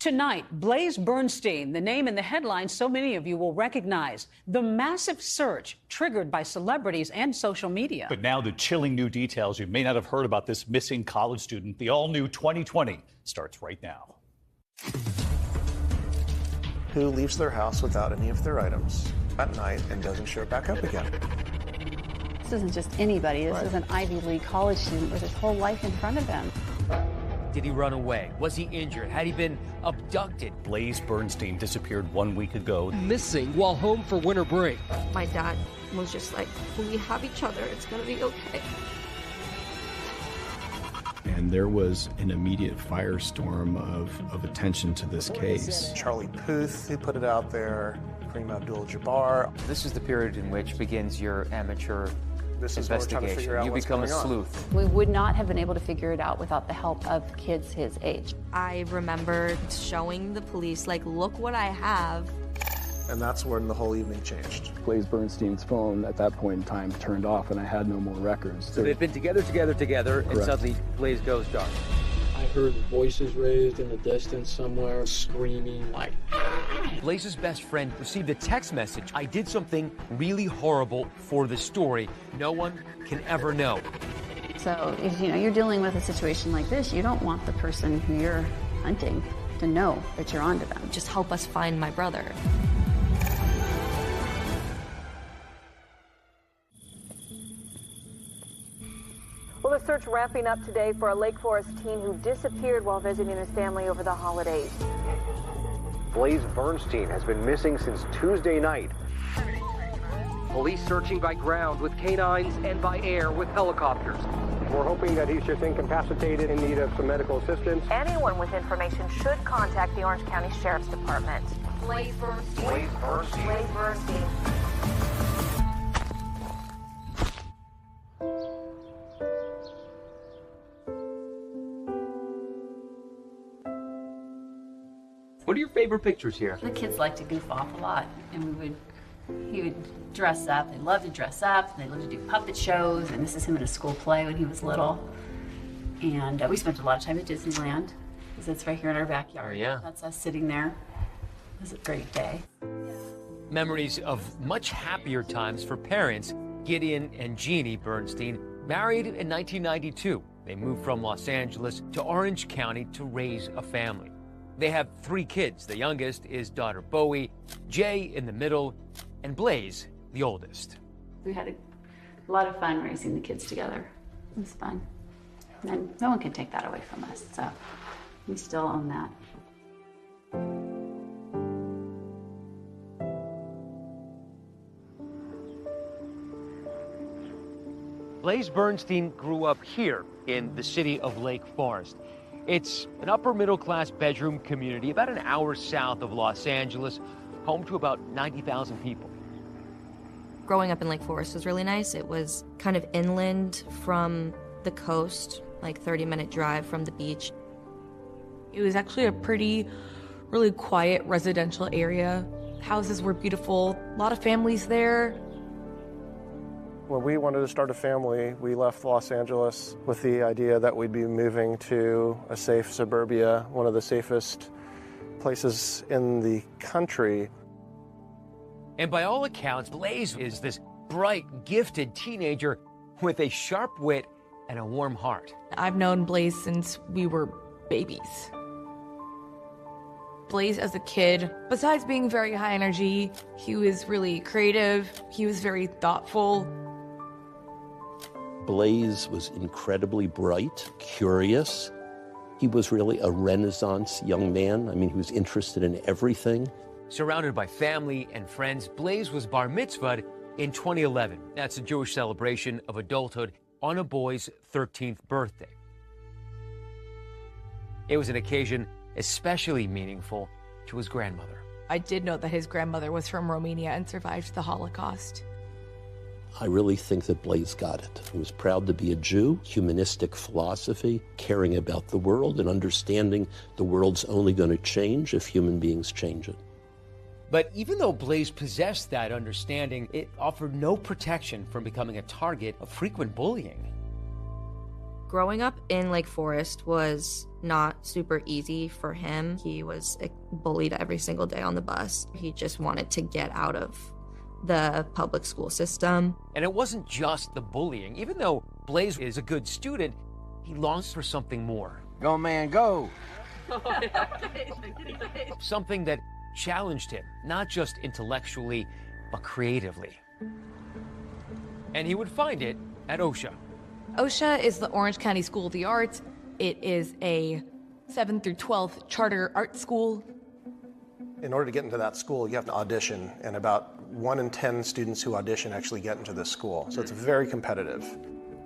Tonight, Blaze Bernstein, the name in the headlines so many of you will recognize. The massive search triggered by celebrities and social media. But now the chilling new details. You may not have heard about this missing college student. The all-new 2020 starts right now. Who leaves their house without any of their items at night and doesn't show back up again? This isn't just anybody. This is an Ivy League college student with his whole life in front of him. Did he run away? Was he injured? Had he been abducted? Blaze Bernstein disappeared 1 week ago. Missing while home for winter break. My dad was just like, we have each other. It's going to be okay. And there was an immediate firestorm of attention to this case. Charlie Puth, who put it out there, Kareem Abdul-Jabbar. This is the period in which begins your amateur This is what we're trying to figure out. You what's become a going on. sleuth. We would not have been able to figure it out without the help of kids his age. I remember showing the police, like, look what I have. And that's when the whole evening changed. Blaze Bernstein's phone at that point in time turned off, and I had no more records. So they've been together, and Correct. suddenly Blaze goes dark. I heard voices raised in the distance somewhere, screaming like... Blaze's best friend received a text message. I did something really horrible for the story. No one can ever know. So if you're dealing with a situation like this, you don't want the person who you're hunting to know that you're onto them. Just help us find my brother. Well, the search ramping up today for a Lake Forest teen who disappeared while visiting his family over the holidays. Blaze Bernstein has been missing since Tuesday night. Police searching by ground with canines and by air with helicopters. We're hoping that he's just incapacitated in need of some medical assistance. Anyone with information should contact the Orange County Sheriff's Department. Blaze Bernstein. Blaze Bernstein. Blaze Bernstein. What are your favorite pictures here? The kids like to goof off a lot, and he would dress up. They loved to dress up. They loved to do puppet shows, and this is him in a school play when he was little. And we spent a lot of time at Disneyland, because it's right here in our backyard. Oh, yeah. That's us sitting there. It was a great day. Memories of much happier times for parents. Gideon and Jeannie Bernstein married in 1992. They moved from Los Angeles to Orange County to raise a family. They have 3 kids. The youngest is daughter Bowie, Jay in the middle, and Blaze, the oldest. We had a lot of fun raising the kids together. It was fun. And no one can take that away from us, so we still own that. Blaze Bernstein grew up here in the city of Lake Forest. It's an upper middle class bedroom community about an hour south of Los Angeles, home to about 90,000 people. Growing up in Lake Forest was really nice. It was kind of inland from the coast, like 30-minute drive from the beach. It was actually a really quiet residential area. Houses were beautiful, a lot of families there. When we wanted to start a family, we left Los Angeles with the idea that we'd be moving to a safe suburbia, one of the safest places in the country. And by all accounts, Blaze is this bright, gifted teenager with a sharp wit and a warm heart. I've known Blaze since we were babies. Blaze as a kid, besides being very high energy, he was really creative, he was very thoughtful. Blaze was incredibly bright, curious. He was really a Renaissance young man. I mean, he was interested in everything. Surrounded by family and friends, Blaze was bar mitzvahed in 2011. That's a Jewish celebration of adulthood on a boy's 13th birthday. It was an occasion especially meaningful to his grandmother. I did know that his grandmother was from Romania and survived the Holocaust. I really think that Blaze got it. He was proud to be a Jew, humanistic philosophy, caring about the world and understanding the world's only going to change if human beings change it. But even though Blaze possessed that understanding, it offered no protection from becoming a target of frequent bullying. Growing up in Lake Forest was not super easy for him. He was bullied every single day on the bus. He just wanted to get out of the public school system. And it wasn't just the bullying. Even though Blaze is a good student, he longs for something more. Go, man, go. Something that challenged him, not just intellectually, but creatively. And he would find it at OSHA. OSHA is the Orange County School of the Arts. It is a 7th through 12th charter art school. In order to get into that school, you have to audition, and about 1 in 10 students who audition actually get into this school. So it's very competitive.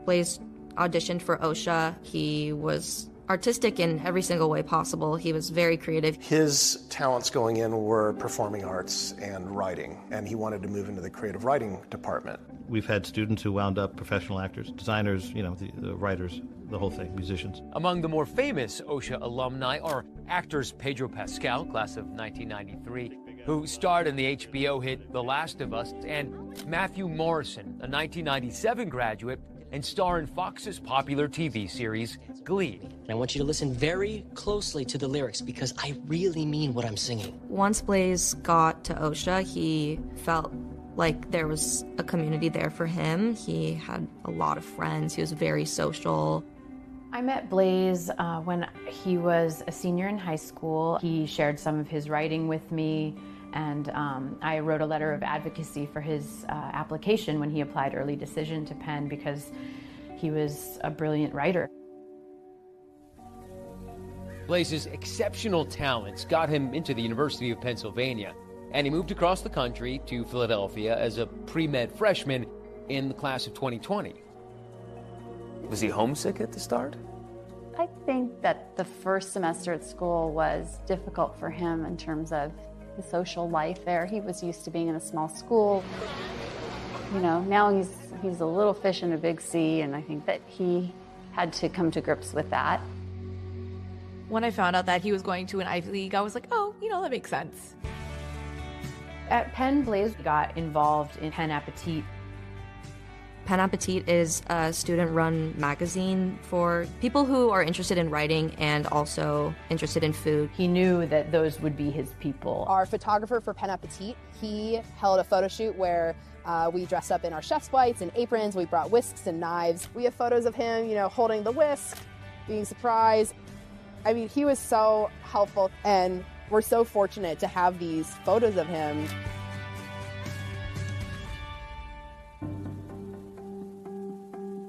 Blaze auditioned for OSHA. He was artistic in every single way possible. He was very creative. His talents going in were performing arts and writing, and he wanted to move into the creative writing department. We've had students who wound up professional actors, designers, you know, the writers, the whole thing, musicians. Among the more famous OSHA alumni are actors Pedro Pascal, class of 1993, who starred in the HBO hit The Last of Us, and Matthew Morrison, a 1997 graduate and star in Fox's popular TV series, Glee. I want you to listen very closely to the lyrics because I really mean what I'm singing. Once Blaze got to OSHA, he felt like there was a community there for him. He had a lot of friends. He was very social. I met Blaze when he was a senior in high school. He shared some of his writing with me, and I wrote a letter of advocacy for his application when he applied early decision to Penn because he was a brilliant writer. Blaze's exceptional talents got him into the University of Pennsylvania, and he moved across the country to Philadelphia as a pre-med freshman in the class of 2020. Was he homesick at the start? I think that the first semester at school was difficult for him in terms of the social life there. He was used to being in a small school. You know, now he's a little fish in a big sea, and I think that he had to come to grips with that. When I found out that he was going to an Ivy League, I was like, oh, you know, that makes sense. At Penn, Blaze got involved in Penn Appetit. Penn Appetit is a student-run magazine for people who are interested in writing and also interested in food. He knew that those would be his people. Our photographer for Penn Appetit, he held a photo shoot where we dressed up in our chef's whites and aprons. We brought whisks and knives. We have photos of him, you know, holding the whisk, being surprised. I mean, he was so helpful, and we're so fortunate to have these photos of him.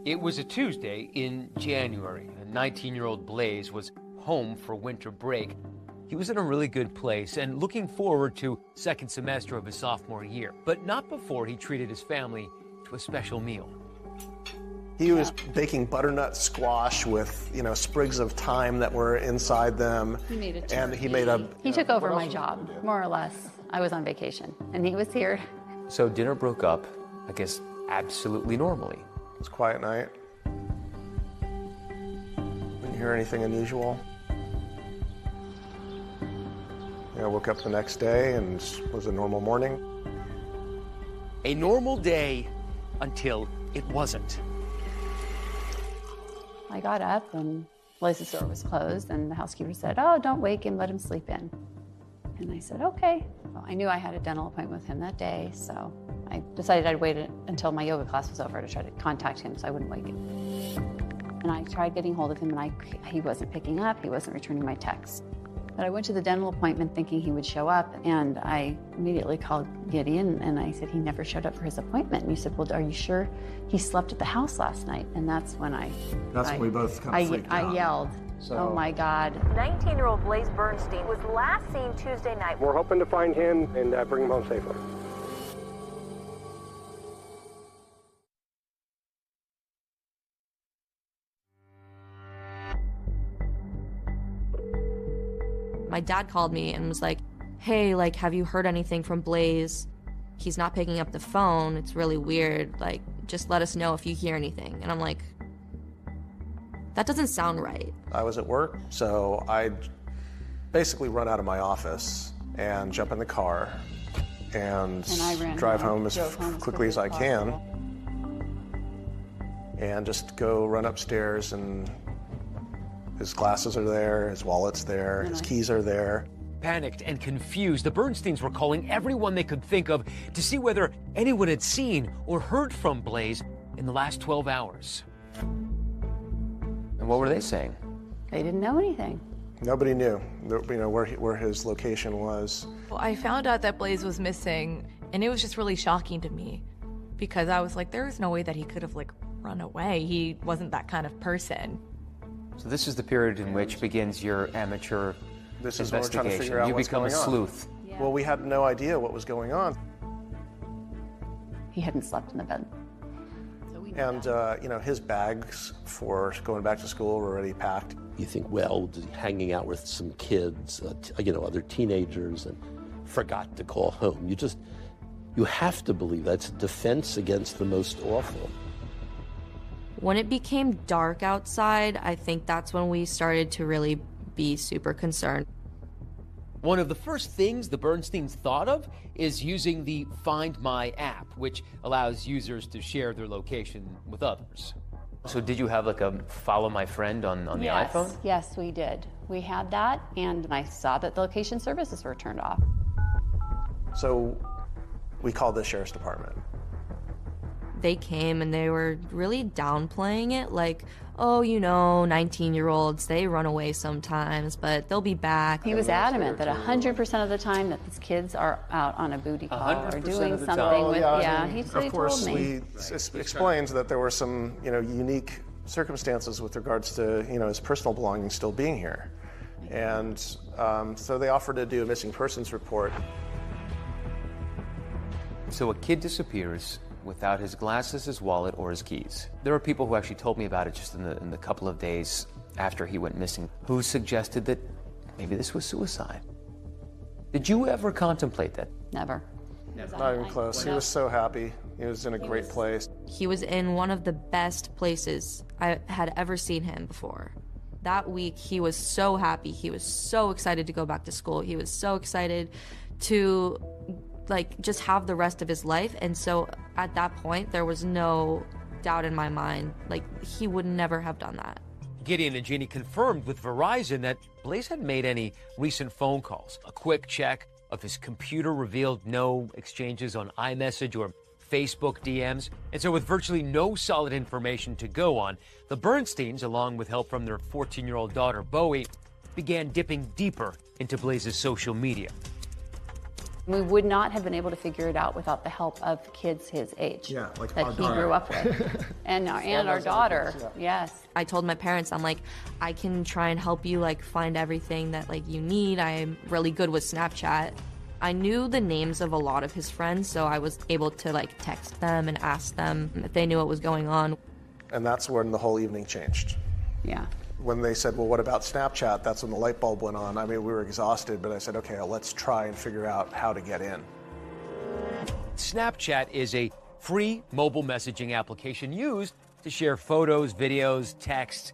It was a Tuesday in January. A 19-year-old Blaze was home for winter break. He was in a really good place and looking forward to second semester of his sophomore year, but not before he treated his family to a special meal. He was baking butternut squash with, you know, sprigs of thyme that were inside them. He made a turkey. And he made a... He took over my job, more or less. I was on vacation, and he was here. So dinner broke up, I guess, absolutely normally. It was a quiet night. Didn't hear anything unusual. You know, I woke up the next day and it was a normal morning. A normal day until it wasn't. I got up and Blaze's door was closed, and the housekeeper said, "Oh, don't wake him, let him sleep in." And I said, okay. Well, I knew I had a dental appointment with him that day, so I decided I'd wait until my yoga class was over to try to contact him so I wouldn't wake him. And I tried getting hold of him, and he wasn't picking up, he wasn't returning my texts. But I went to the dental appointment thinking he would show up, and I immediately called Gideon, and I said he never showed up for his appointment. And he said, well, are you sure he slept at the house last night? And that's when when we both kind of freaked out. I yelled, oh my God. 19-year-old Blaze Bernstein was last seen Tuesday night. We're hoping to find him and bring him home safely. My dad called me and was like, hey, like, have you heard anything from Blaze? He's not picking up the phone. It's really weird. Like, just let us know if you hear anything. And I'm like, that doesn't sound right. I was at work, so I'd basically run out of my office and jump in the car and drive home as quickly as I can. and just go run upstairs, and his glasses are there, his wallet's there, his keys are there. Panicked and confused, the Bernsteins were calling everyone they could think of to see whether anyone had seen or heard from Blaze in the last 12 hours. And what were they saying? They didn't know anything. Nobody knew, where his location was. Well, I found out that Blaze was missing, and it was just really shocking to me because I was like, there was no way that he could have run away. He wasn't that kind of person. So this is the period in which begins your amateur This is what we're trying to figure out You what's become going a on. sleuth. Yeah. Well, we had no idea what was going on. He hadn't slept in the bed. And, his bags for going back to school were already packed. You think, well, hanging out with some kids, other teenagers, and forgot to call home. You have to believe that's a defense against the most awful. When it became dark outside, I think that's when we started to really be super concerned. One of the first things the Bernsteins thought of is using the Find My app, which allows users to share their location with others. So did you have a follow my friend on the iPhone? Yes, we did. We had that, and I saw that the location services were turned off. So we called the sheriff's department. They came and they were really downplaying it, like, oh, 19-year-olds, they run away sometimes, but they'll be back. He was adamant that 100% of the time that these kids are out on a booty call or doing something with, Of course, we explained that there were some, unique circumstances with regards to, his personal belongings still being here. And so they offered to do a missing persons report. So a kid disappears without his glasses, his wallet, or his keys. There are people who actually told me about it just in the couple of days after he went missing, who suggested that maybe this was suicide. Did you ever contemplate that? Never. Not even close. He was so happy. He was in a great place. He was in one of the best places I had ever seen him before. That week, he was so happy. He was so excited to go back to school. He was so excited to just have the rest of his life. And so at that point, there was no doubt in my mind, he would never have done that. Gideon and Jeannie confirmed with Verizon that Blaze hadn't made any recent phone calls. A quick check of his computer revealed no exchanges on iMessage or Facebook DMs. And so with virtually no solid information to go on, the Bernsteins, along with help from their 14-year-old daughter, Bowie, began dipping deeper into Blaze's social media. We would not have been able to figure it out without the help of kids his age that he grew up with. and our daughter, yes. I told my parents, I'm like, I can try and help you find everything that you need. I'm really good with Snapchat. I knew the names of a lot of his friends, so I was able to text them and ask them if they knew what was going on. And that's when the whole evening changed. Yeah. When they said, well, what about Snapchat? That's when the light bulb went on. I mean, we were exhausted, but I said, okay, let's try and figure out how to get in. Snapchat is a free mobile messaging application used to share photos, videos, texts.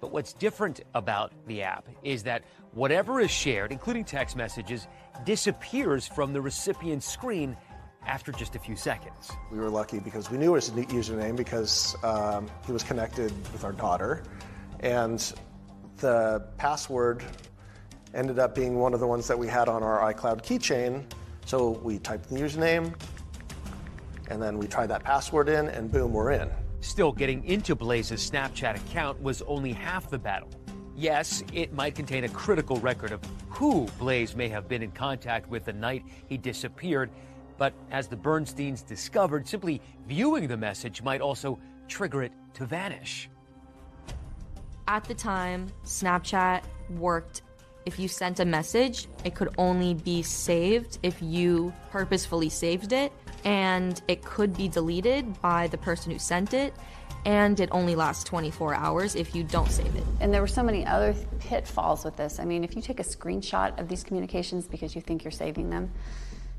But what's different about the app is that whatever is shared, including text messages, disappears from the recipient's screen after just a few seconds. We were lucky because we knew his username because he was connected with our daughter. And the password ended up being one of the ones that we had on our iCloud keychain. So we typed the username, and then we tried that password in, and boom, we're in. Still, getting into Blaze's Snapchat account was only half the battle. Yes, it might contain a critical record of who Blaze may have been in contact with the night he disappeared, but as the Bernsteins discovered, simply viewing the message might also trigger it to vanish. At the time, Snapchat worked. If you sent a message, it could only be saved if you purposefully saved it, and it could be deleted by the person who sent it, and it only lasts 24 hours if you don't save it. And there were so many other pitfalls with this. I mean, if you take a screenshot of these communications because you think you're saving them,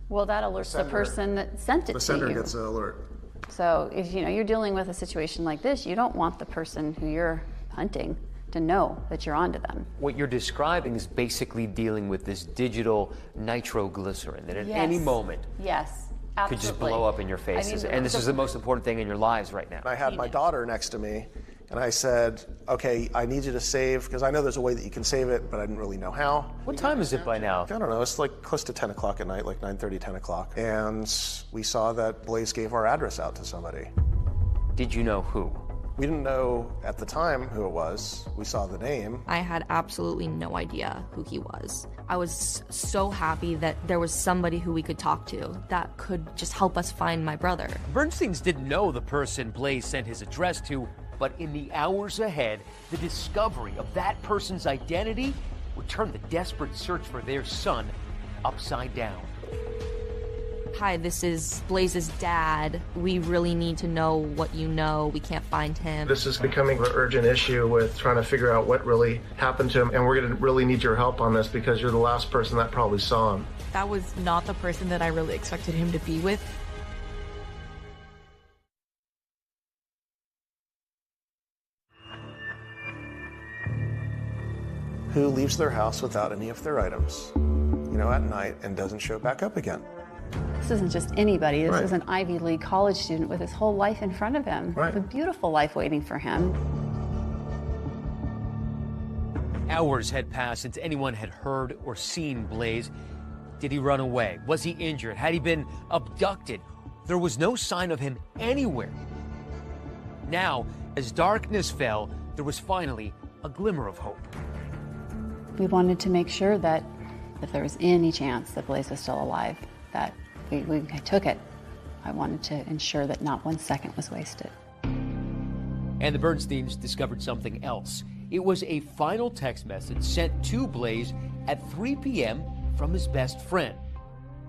well, that alerts the person that sent it to you. The sender gets an alert. So if you're dealing with a situation like this, you don't want the person who you're hunting to know that you're onto them. What you're describing is basically dealing with this digital nitroglycerin that at any moment. Yes, could just blow up in your faces. And this is the most important thing in your lives right now. I had my daughter next to me, and I said, okay, I need you to save, because I know there's a way that you can save it, but I didn't really know how. What time is it by now? I don't know. It's like close to 10 o'clock at night, like 9:30, 10 o'clock. And we saw that Blaze gave our address out to somebody. Did you know who? We didn't know at the time who it was. We saw the name. I had absolutely no idea who he was. I was so happy that there was somebody who we could talk to that could just help us find my brother. Bernsteins didn't know the person Blaze sent his address to, but in the hours ahead, the discovery of that person's identity would turn the desperate search for their son upside down. Hi, this is Blaze's dad. We really need to know what you know. We can't find him. This is becoming an urgent issue with trying to figure out what really happened to him, and we're going to really need your help on this because you're the last person that probably saw him. That was not the person that I really expected him to be with. Who leaves their house without any of their items, at night and doesn't show back up again? This isn't just anybody. This Right. is an Ivy League college student with his whole life in front of him. Right. A beautiful life waiting for him. Hours had passed since anyone had heard or seen Blaze. Did he run away? Was he injured? Had he been abducted? There was no sign of him anywhere. Now, as darkness fell, there was finally a glimmer of hope. We wanted to make sure that if there was any chance that Blaze was still alive, that we took it. I wanted to ensure that not 1 second was wasted. And the Bernsteins discovered something else. It was a final text message sent to Blaze at 3 p.m. from his best friend.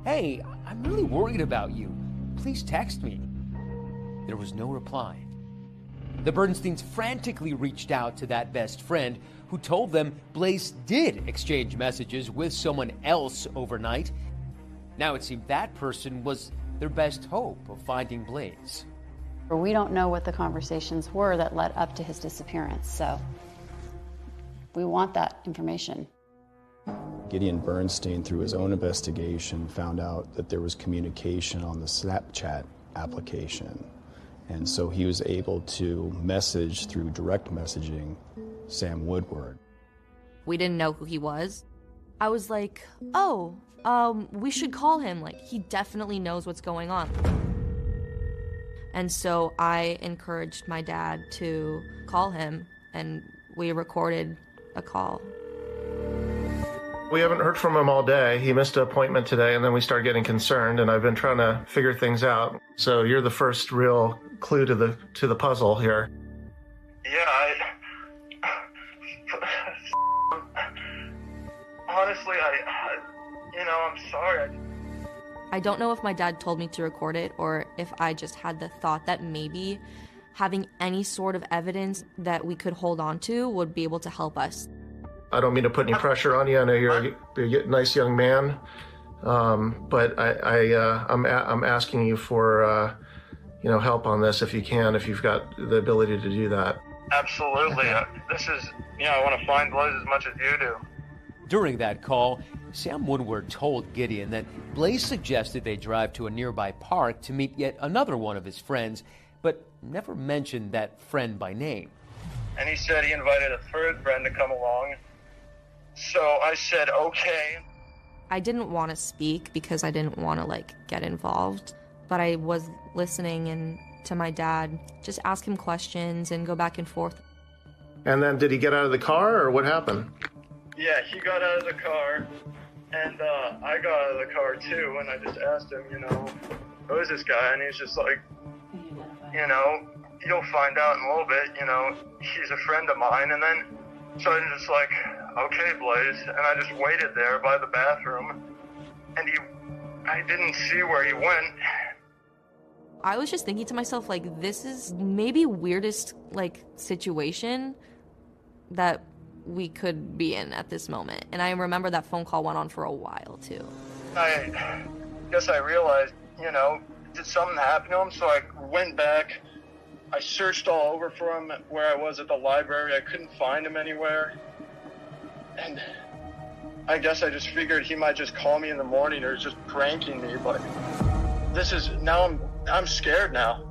Hey, I'm really worried about you. Please text me. There was no reply. The Bernsteins frantically reached out to that best friend, who told them Blaze did exchange messages with someone else overnight. Now it seemed that person was their best hope of finding Blaze. We don't know what the conversations were that led up to his disappearance, so we want that information. Gideon Bernstein, through his own investigation, found out that there was communication on the Snapchat application. And so he was able to message through direct messaging Sam Woodward. We didn't know who he was. I was like, we should call him. Like, he definitely knows what's going on. And so I encouraged my dad to call him, and we recorded a call. We haven't heard from him all day. He missed an appointment today, and then we started getting concerned, and I've been trying to figure things out. So you're the first real clue to the puzzle here. Yeah, honestly, I'm sorry. I don't know if my dad told me to record it or if I just had the thought that maybe having any sort of evidence that we could hold on to would be able to help us. I don't mean to put any pressure on you. I know you're a nice young man, but I'm asking you for help on this if you can, if you've got the ability to do that. Absolutely. This is, I want to find Blaze as much as you do. During that call, Sam Woodward told Gideon that Blaze suggested they drive to a nearby park to meet yet another one of his friends, but never mentioned that friend by name. And he said he invited a third friend to come along. So I said, okay. I didn't want to speak because I didn't want to get involved, but I was listening and to my dad, just ask him questions and go back and forth. And then did he get out of the car, or what happened? Yeah, he got out of the car, and I got out of the car too, and I just asked him, who is this guy? And he's just like, you'll find out in a little bit, he's a friend of mine. And then, so I'm just like, okay, Blaze, and I just waited there by the bathroom, and I didn't see where he went. I was just thinking to myself, this is maybe weirdest, situation that we could be in at this moment. And I remember that phone call went on for a while, too. I guess I realized, did something happen to him? So I went back. I searched all over for him where I was at the library. I couldn't find him anywhere. And I guess I just figured he might just call me in the morning or just pranking me, but... I'm scared now.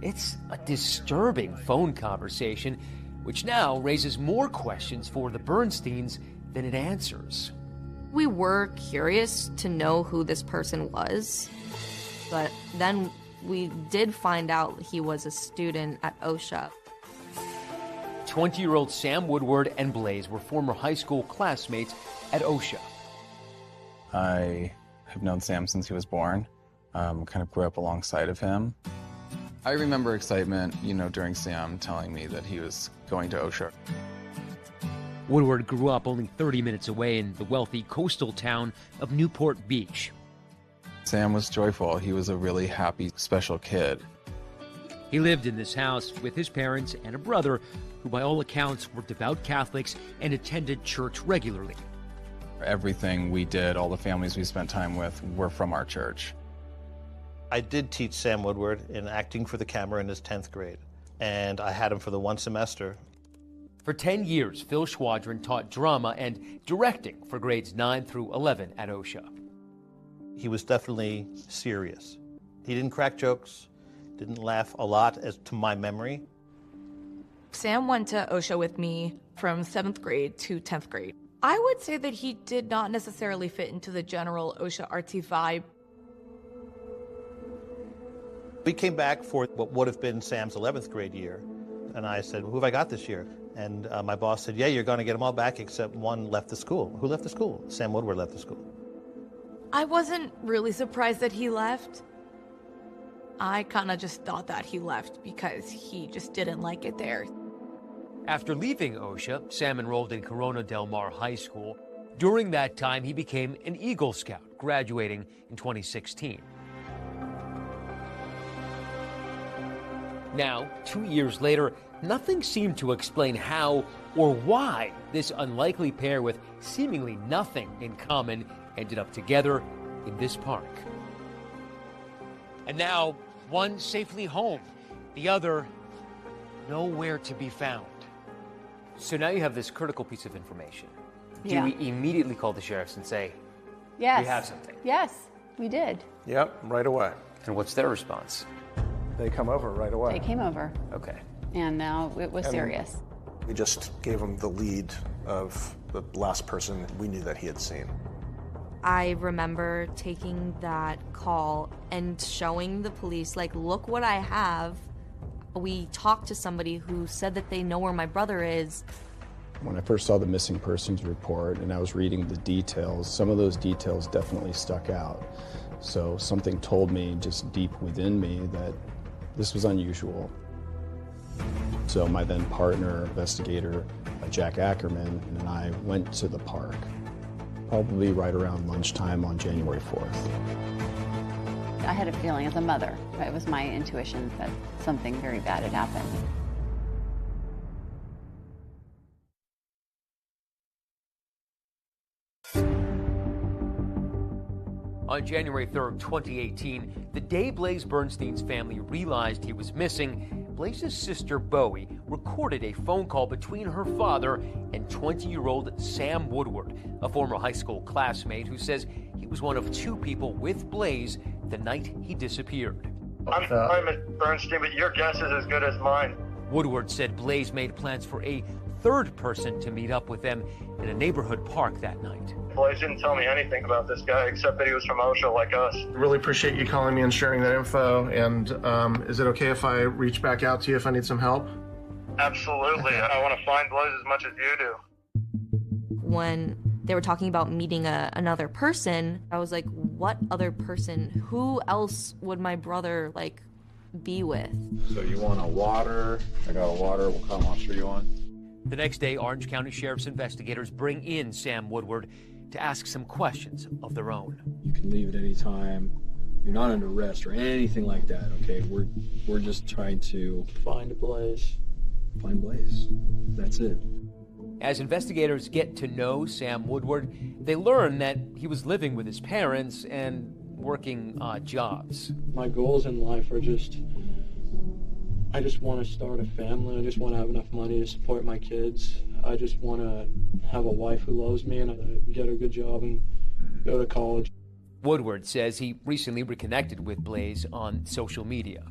It's a disturbing phone conversation, which now raises more questions for the Bernsteins than it answers. We were curious to know who this person was, but then we did find out he was a student at OSHA. 20-year-old Sam Woodward and Blaze were former high school classmates at OSHA. I have known Sam since he was born, kind of grew up alongside of him. I remember excitement, during Sam telling me that he was going to OSHA. Woodward grew up only 30 minutes away in the wealthy coastal town of Newport Beach. Sam was joyful. He was a really happy, special kid. He lived in this house with his parents and a brother who, by all accounts, were devout Catholics and attended church regularly. Everything we did, all the families we spent time with, were from our church. I did teach Sam Woodward in acting for the camera in his 10th grade, and I had him for the one semester. For 10 years, Phil Schwadron taught drama and directing for grades 9 through 11 at OSHA. He was definitely serious. He didn't crack jokes, didn't laugh a lot, as to my memory. Sam went to OSHA with me from 7th grade to 10th grade. I would say that he did not necessarily fit into the general OSHA artsy vibe. We came back for what would have been Sam's 11th grade year, and I said, who have I got this year? And my boss said, yeah, you're going to get them all back except one left the school. Who left the school? Sam Woodward left the school. I wasn't really surprised that he left. I kind of just thought that he left because he just didn't like it there. After leaving OSHA, Sam enrolled in Corona Del Mar High School. During that time, he became an Eagle Scout, graduating in 2016. Now, 2 years later, nothing seemed to explain how or why this unlikely pair with seemingly nothing in common ended up together in this park. And now, one safely home, the other nowhere to be found. So now you have this critical piece of information. Do Yeah. you immediately call the sheriffs and say, Yes. we have something? Yes, we did. Yep, right away. And what's their response? They come over right away. They came over, Okay. and now it was And- serious. We just gave him the lead of the last person we knew that he had seen. I remember taking that call and showing the police, like, look what I have. We talked to somebody who said that they know where my brother is. When I first saw the missing persons report and I was reading the details, some of those details definitely stuck out. So something told me just deep within me that this was unusual. So my then partner, investigator, Jack Ackerman, and I went to the park, probably right around lunchtime on January 4th. I had a feeling as a mother, it was my intuition that something very bad had happened. On January 3rd, 2018, the day Blaze Bernstein's family realized he was missing, Blaze's sister Bowie recorded a phone call between her father and 20-year-old Sam Woodward, a former high school classmate who says he was one of two people with Blaze the night he disappeared. I'm sorry, Mr. Bernstein, but your guess is as good as mine. Woodward said Blaze made plans for a third person to meet up with them in a neighborhood park that night. Blaze didn't tell me anything about this guy except that he was from OSHA like us. Really appreciate you calling me and sharing that info. And is it okay if I reach back out to you if I need some help? Absolutely. I want to find Blaze as much as you do. When they were talking about meeting another person, I was like, what other person? Who else would my brother, like, be with? So you want a water? I got a water. What kind of monster you want? The next day, Orange County Sheriff's investigators bring in Sam Woodward to ask some questions of their own. You can leave at any time. You're not under arrest or anything like that, okay? We're just trying to find Blaze. Find Blaze. That's it. As investigators get to know Sam Woodward, they learn that he was living with his parents and working odd jobs. My goals in life are I just want to start a family. I just want to have enough money to support my kids. I just want to have a wife who loves me and get a good job and go to college. Woodward says he recently reconnected with Blaze on social media.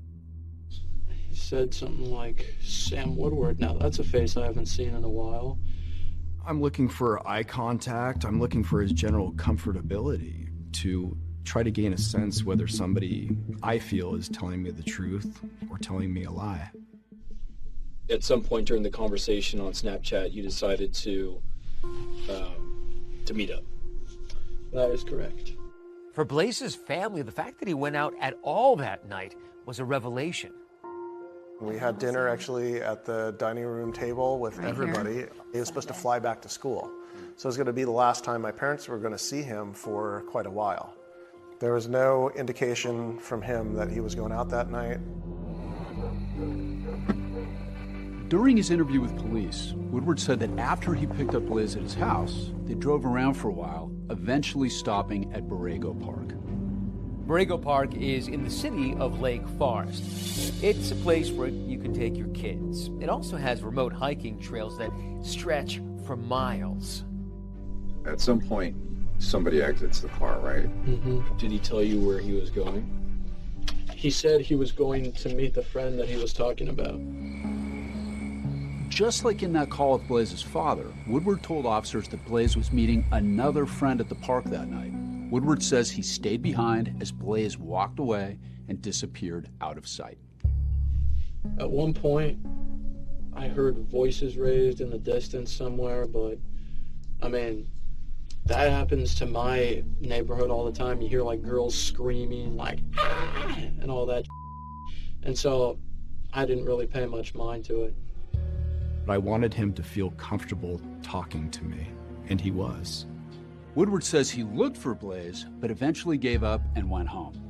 He said something like, Sam Woodward. Now, that's a face I haven't seen in a while. I'm looking for eye contact. I'm looking for his general comfortability to try to gain a sense whether somebody I feel is telling me the truth or telling me a lie. At some point during the conversation on Snapchat, you decided to meet up. That is correct. For Blaze's family, the fact that he went out at all that night was a revelation. We had dinner actually at the dining room table with everybody. He was supposed to fly back to school. So it was going to be the last time my parents were going to see him for quite a while. There was no indication from him that he was going out that night. During his interview with police, Woodward said that after he picked up Blaze at his house, they drove around for a while, eventually stopping at Borrego Park. Borrego Park is in the city of Lake Forest. It's a place where you can take your kids. It also has remote hiking trails that stretch for miles. At some point, somebody exits the car, right? Mm-hmm. Did he tell you where he was going? He said he was going to meet the friend that he was talking about. Just like in that call with Blaze's father, Woodward told officers that Blaze was meeting another friend at the park that night. Woodward says he stayed behind as Blaze walked away and disappeared out of sight. At one point, I heard voices raised in the distance somewhere, but I mean, that happens to my neighborhood all the time. You hear like girls screaming, like, ah! And all that. And so I didn't really pay much mind to it. But I wanted him to feel comfortable talking to me, and he was. Woodward says he looked for Blaze, but eventually gave up and went home.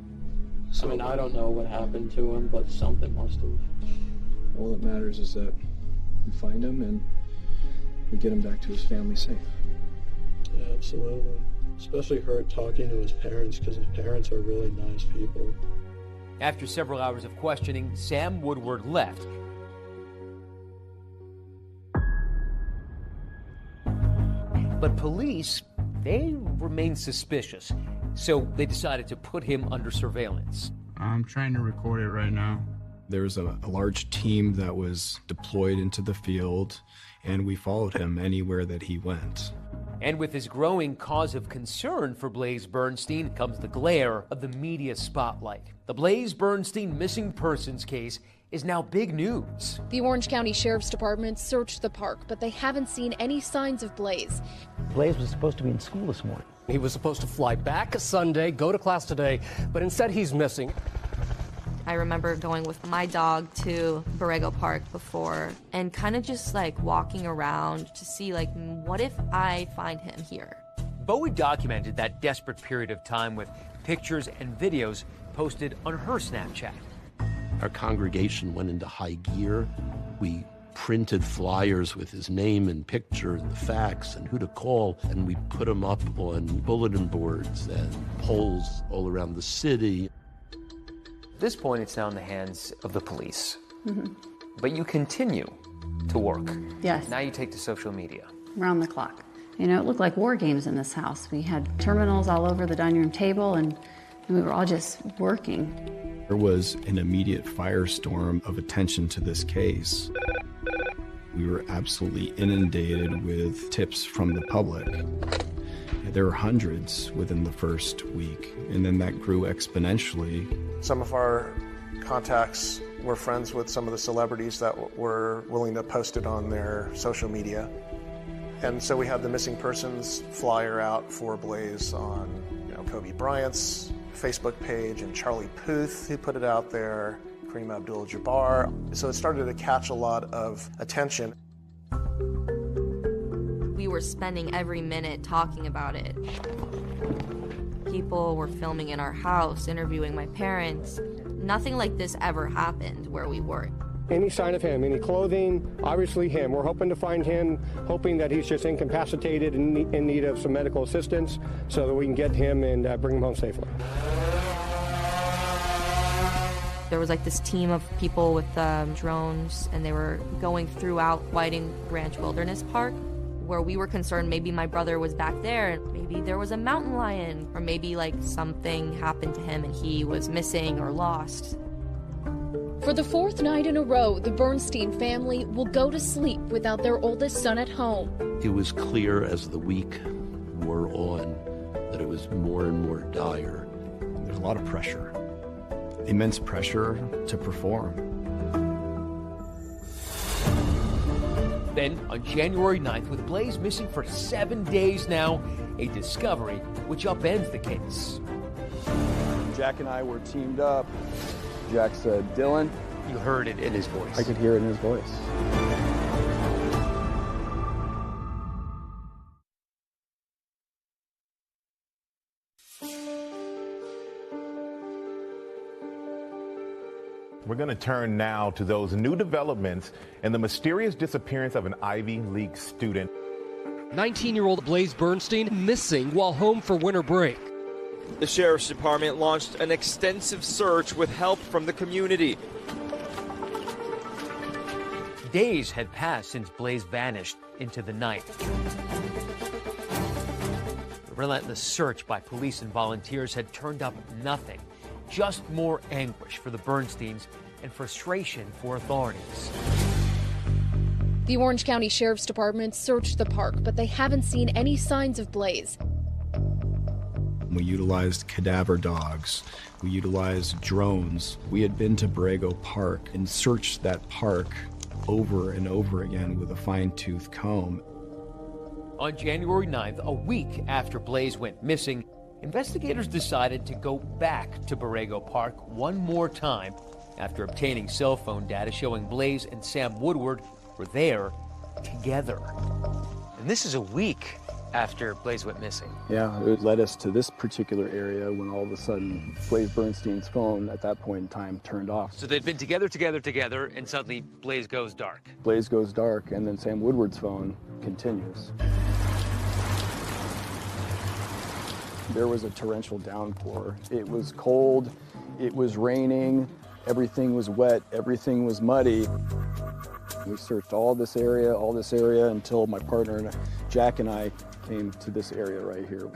I mean, I don't know what happened to him, but something must have. All that matters is that we find him and we get him back to his family safe. Yeah, absolutely. Especially her talking to his parents, because his parents are really nice people. After several hours of questioning, Sam Woodward left. But police, they remained suspicious, so they decided to put him under surveillance. I'm trying to record it right now. There was a large team that was deployed into the field, and we followed him anywhere that he went. And with this growing cause of concern for Blaze Bernstein comes the glare of the media spotlight. The Blaze Bernstein missing persons case is now big news. The Orange County Sheriff's Department searched the park, but they haven't seen any signs of Blaze. Blaze was supposed to be in school this morning. He was supposed to fly back Sunday, go to class today, but instead he's missing. I remember going with my dog to Borrego Park before and kind of just like walking around to see like, what if I find him here? Bowie documented that desperate period of time with pictures and videos posted on her Snapchat. Our congregation went into high gear. We printed flyers with his name and picture and the facts and who to call, and we put them up on bulletin boards and poles all around the city. At this point, it's now in the hands of the police. But you continue to work. Yes. Now you take to social media. Around the clock. You know, it looked like war games in this house. We had terminals all over the dining room table, and we were all just working. There was an immediate firestorm of attention to this case. We were absolutely inundated with tips from the public. There were hundreds within the first week, and then that grew exponentially. Some of our contacts were friends with some of the celebrities that were willing to post it on their social media. And so we had the missing persons flyer out for Blaze on, Kobe Bryant's Facebook page, and Charlie Puth, who put it out there, Kareem Abdul-Jabbar. So it started to catch a lot of attention. We were spending every minute talking about it. People were filming in our house, interviewing my parents. Nothing like this ever happened where we were. Any sign of him, any clothing, obviously him. We're hoping to find him, hoping that he's just incapacitated and in need of some medical assistance so that we can get him and bring him home safely. There was like this team of people with drones, and they were going throughout Whiting Ranch Wilderness Park, where we were concerned maybe my brother was back there, and maybe there was a mountain lion, or maybe like something happened to him and he was missing or lost. For the fourth night in a row, the Bernstein family will go to sleep without their oldest son at home. It was clear as the week wore on that it was more and more dire. There's a lot of pressure, immense pressure to perform. Then, on January 9th, with Blaze missing for 7 days now, a discovery which upends the case. Jack and I were teamed up. Jack said, "Dylan." You heard it in his voice. I could hear it in his voice. We're going to turn now to those new developments in the mysterious disappearance of an Ivy League student. 19-year-old Blaze Bernstein missing while home for winter break. The Sheriff's Department launched an extensive search with help from the community. Days had passed since Blaze vanished into the night. The relentless search by police and volunteers had turned up nothing. Just more anguish for the Bernsteins and frustration for authorities. The Orange County Sheriff's Department searched the park, but they haven't seen any signs of Blaze. We utilized cadaver dogs. We utilized drones. We had been to Borrego Park and searched that park over and over again with a fine-tooth comb. On January 9th, a week after Blaze went missing, investigators decided to go back to Borrego Park one more time after obtaining cell phone data showing Blaze and Sam Woodward were there together. And this is a week after Blaze went missing. Yeah, it led us to this particular area when all of a sudden Blaze Bernstein's phone at that point in time turned off. So they'd been together, and suddenly Blaze goes dark. Blaze goes dark, and then Sam Woodward's phone continues. There was a torrential downpour. It was cold, it was raining, everything was wet, everything was muddy. We searched all this area until my partner, Jack, and I came to this area right here.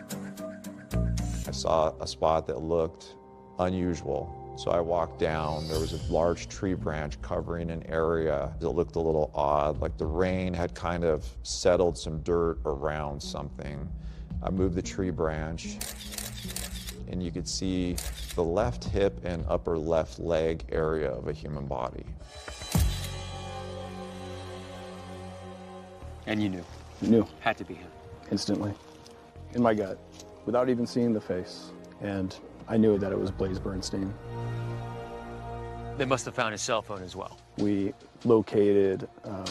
I saw a spot that looked unusual. So I walked down. There was a large tree branch covering an area that looked a little odd, like the rain had kind of settled some dirt around something. I moved the tree branch, and you could see the left hip and upper left leg area of a human body. And you knew? Knew. Had to be him. Instantly. In my gut, without even seeing the face. And I knew that it was Blaze Bernstein. They must have found his cell phone as well. We located a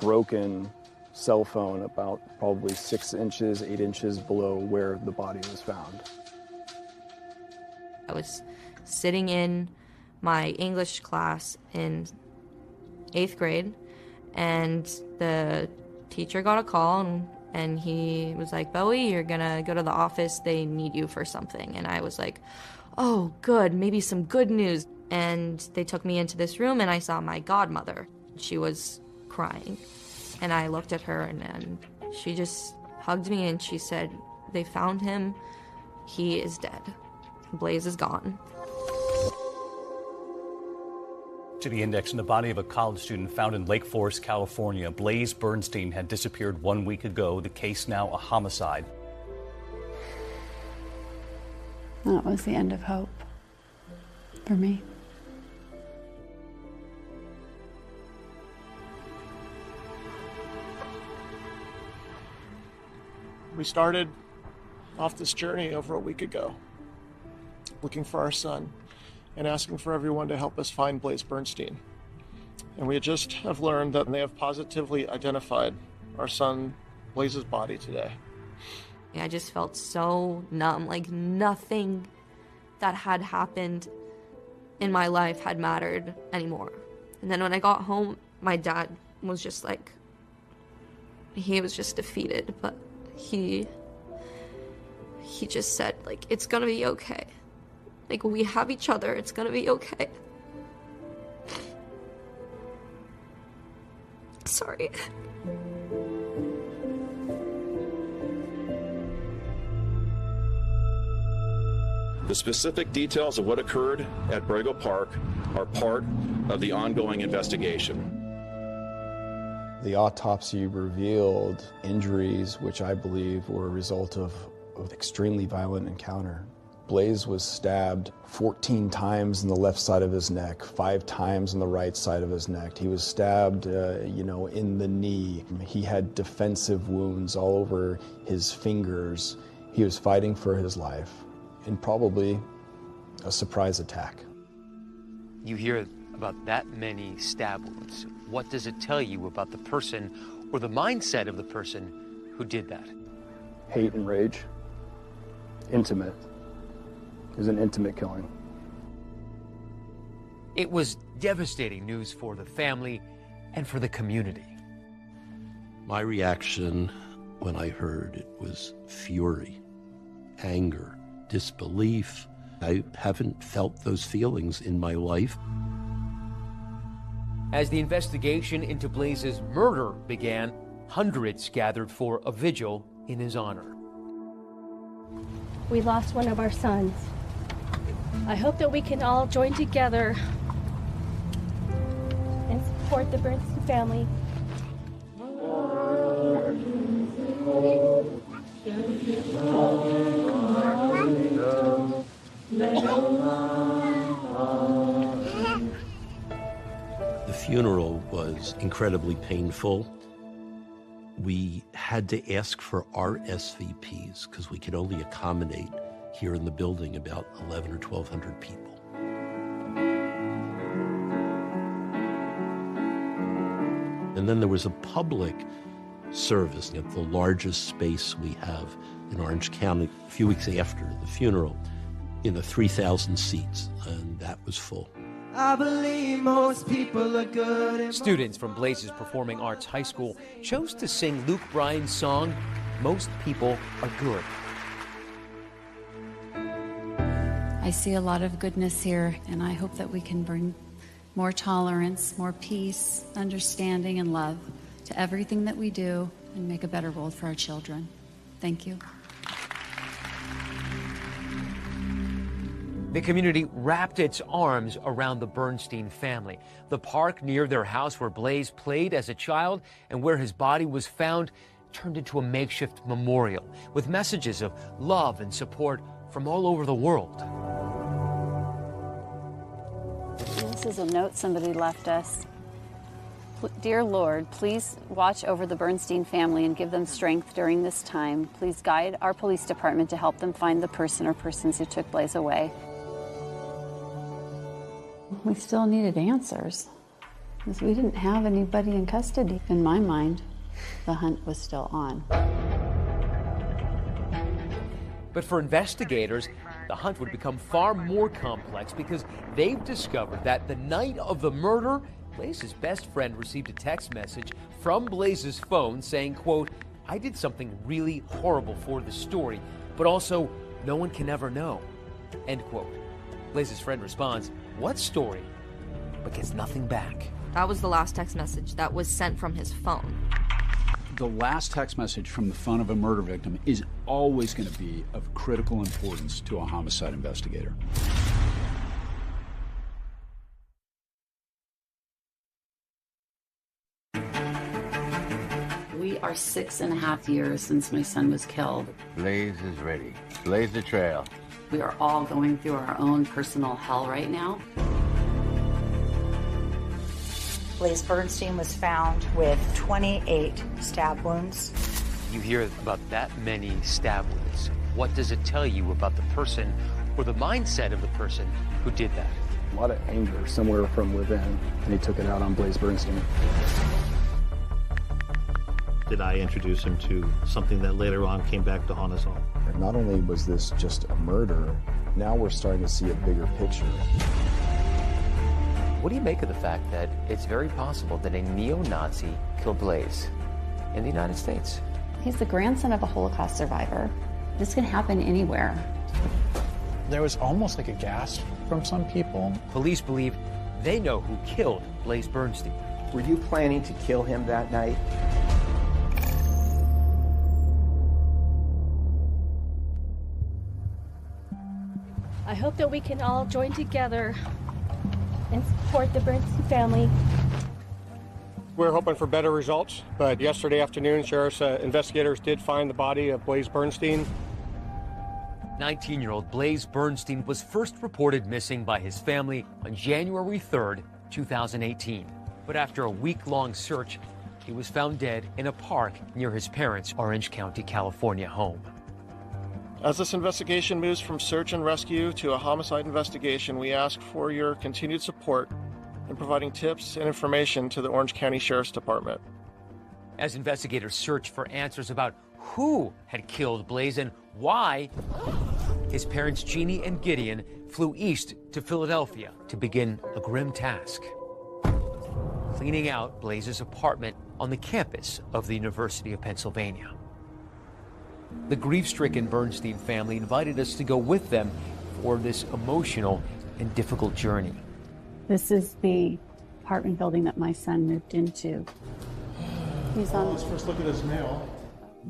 broken cell phone about probably 6 inches, 8 inches below where the body was found. I was sitting in my English class in 8th grade, and the teacher got a call, and he was like, "Bowie, you're gonna go to the office, they need you for something." And I was like, "Oh, good, maybe some good news." And they took me into this room, and I saw my godmother. She was crying, and I looked at her, and she just hugged me, and she said, "They found him, he is dead. Blaze is gone." To the index in the body of a college student found in Lake Forest, California. Blaze Bernstein had disappeared 1 week ago. The case now a homicide. That was the end of hope for me. We started off this journey over a week ago, looking for our son and asking for everyone to help us find Blaze Bernstein. And we just have learned that they have positively identified our son Blaze's body today. I just felt so numb, like nothing that had happened in my life had mattered anymore. And then when I got home, my dad was just like, he was just defeated, but he just said, like, "It's gonna be okay. Like, we have each other, it's gonna be okay." Sorry. The specific details of what occurred at Borrego Park are part of the ongoing investigation. The autopsy revealed injuries which I believe were a result of an extremely violent encounter. Blaze was stabbed 14 times in the left side of his neck, 5 times on the right side of his neck. He was stabbed, in the knee. He had defensive wounds all over his fingers. He was fighting for his life, and probably a surprise attack. You hear about that many stab wounds. What does it tell you about the person or the mindset of the person who did that? Hate and rage. Intimate. It was an intimate killing. It was devastating news for the family and for the community. My reaction when I heard it was fury, anger, disbelief. I haven't felt those feelings in my life. As the investigation into Blaze's murder began, hundreds gathered for a vigil in his honor. We lost one of our sons. I hope that we can all join together and support the Bernstein family. The funeral was incredibly painful. We had to ask for RSVPs because we could only accommodate here in the building about 11 or 1,200 people. And then there was a public service at the largest space we have in Orange County a few weeks after the funeral, in the 3,000 seats, and that was full. I believe most people are good. Students from Blaze's Performing Arts High School chose to sing Luke Bryan's song, Most People Are Good. I see a lot of goodness here, and I hope that we can bring more tolerance, more peace, understanding, and love to everything that we do and make a better world for our children. Thank you. The community wrapped its arms around the Bernstein family. The park near their house where Blaze played as a child and where his body was found turned into a makeshift memorial with messages of love and support from all over the world. This is a note somebody left us. Dear Lord, please watch over the Bernstein family and give them strength during this time. Please guide our police department to help them find the person or persons who took Blaze away. We still needed answers because we didn't have anybody in custody. In my mind, the hunt was still on. But for investigators, the hunt would become far more complex because they've discovered that the night of the murder, Blaze's best friend received a text message from Blaze's phone saying, quote, I did something really horrible for the story, but also no one can ever know, end quote. Blaze's friend responds, what story? But gets nothing back. That was the last text message that was sent from his phone. The last text message from the phone of a murder victim is always going to be of critical importance to a homicide investigator. We are 6.5 years since my son was killed. Blaze is ready. Blaze the trail. We are all going through our own personal hell right now. Blaze Bernstein was found with 28 stab wounds. You hear about that many stab wounds. What does it tell you about the person or the mindset of the person who did that? A lot of anger somewhere from within, and he took it out on Blaze Bernstein. Did I introduce him to something that later on came back to haunt us all? And not only was this just a murder, now we're starting to see a bigger picture. What do you make of the fact that it's very possible that a neo-Nazi killed Blaze in the United States? He's the grandson of a Holocaust survivor. This can happen anywhere. There was almost like a gasp from some people. Police believe they know who killed Blaze Bernstein. Were you planning to kill him that night? I I hope that we can all join together and support the Bernstein family. We're hoping for better results, but yesterday afternoon, sheriff's investigators did find the body of Blaze Bernstein. 19-year-old Blaze Bernstein was first reported missing by his family on January 3rd, 2018. But after a week-long search, he was found dead in a park near his parents' Orange County, California home. As this investigation moves from search and rescue to a homicide investigation, we ask for your continued support in providing tips and information to the Orange County Sheriff's Department. As investigators search for answers about who had killed Blaze and why, his parents Jeannie and Gideon flew east to Philadelphia to begin a grim task: cleaning out Blaze's apartment on the campus of the University of Pennsylvania. The grief-stricken Bernstein family invited us to go with them for this emotional and difficult journey. This is the apartment building that my son moved into. He's on. Let's first look at his mail.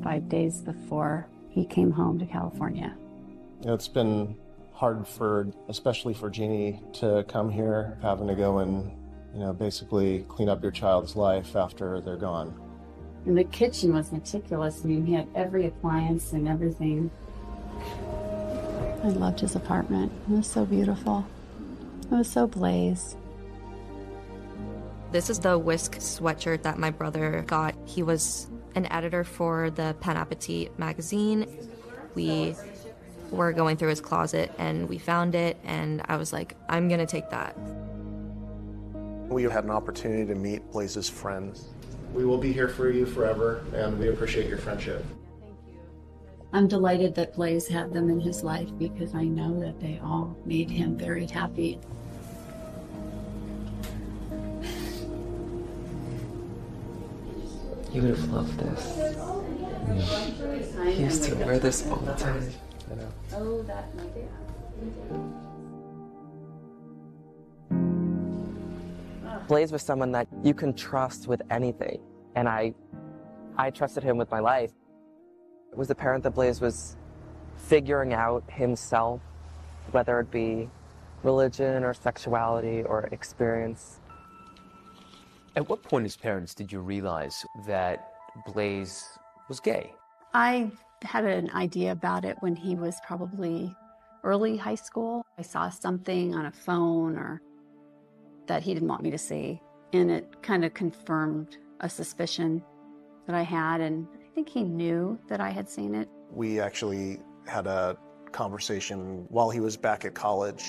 5 days before he came home to California. It's been hard especially for Jeannie, to come here, having to go and, basically clean up your child's life after they're gone. And the kitchen was meticulous. I mean, he had every appliance and everything. I loved his apartment. It was so beautiful. It was so Blaze. This is the Whisk sweatshirt that my brother got. He was an editor for the Pen Appetit magazine. We were going through his closet and we found it, and I was like, I'm gonna take that. We had an opportunity to meet Blaze's friends. We will be here for you forever, and we appreciate your friendship. I'm delighted that Blaze had them in his life because I know that they all made him very happy. He would have loved this. Yeah. He used to wear this all the time. I know. Oh, that my dad. Blaze was someone that you can trust with anything, and I trusted him with my life. It was apparent that Blaze was figuring out himself, whether it be religion or sexuality or experience. At what point as parents did you realize that Blaze was gay? I had an idea about it when he was probably early high school. I saw something on a phone or that he didn't want me to see, and it kind of confirmed a suspicion that I had, and I think he knew that I had seen it. We actually had a conversation while he was back at college,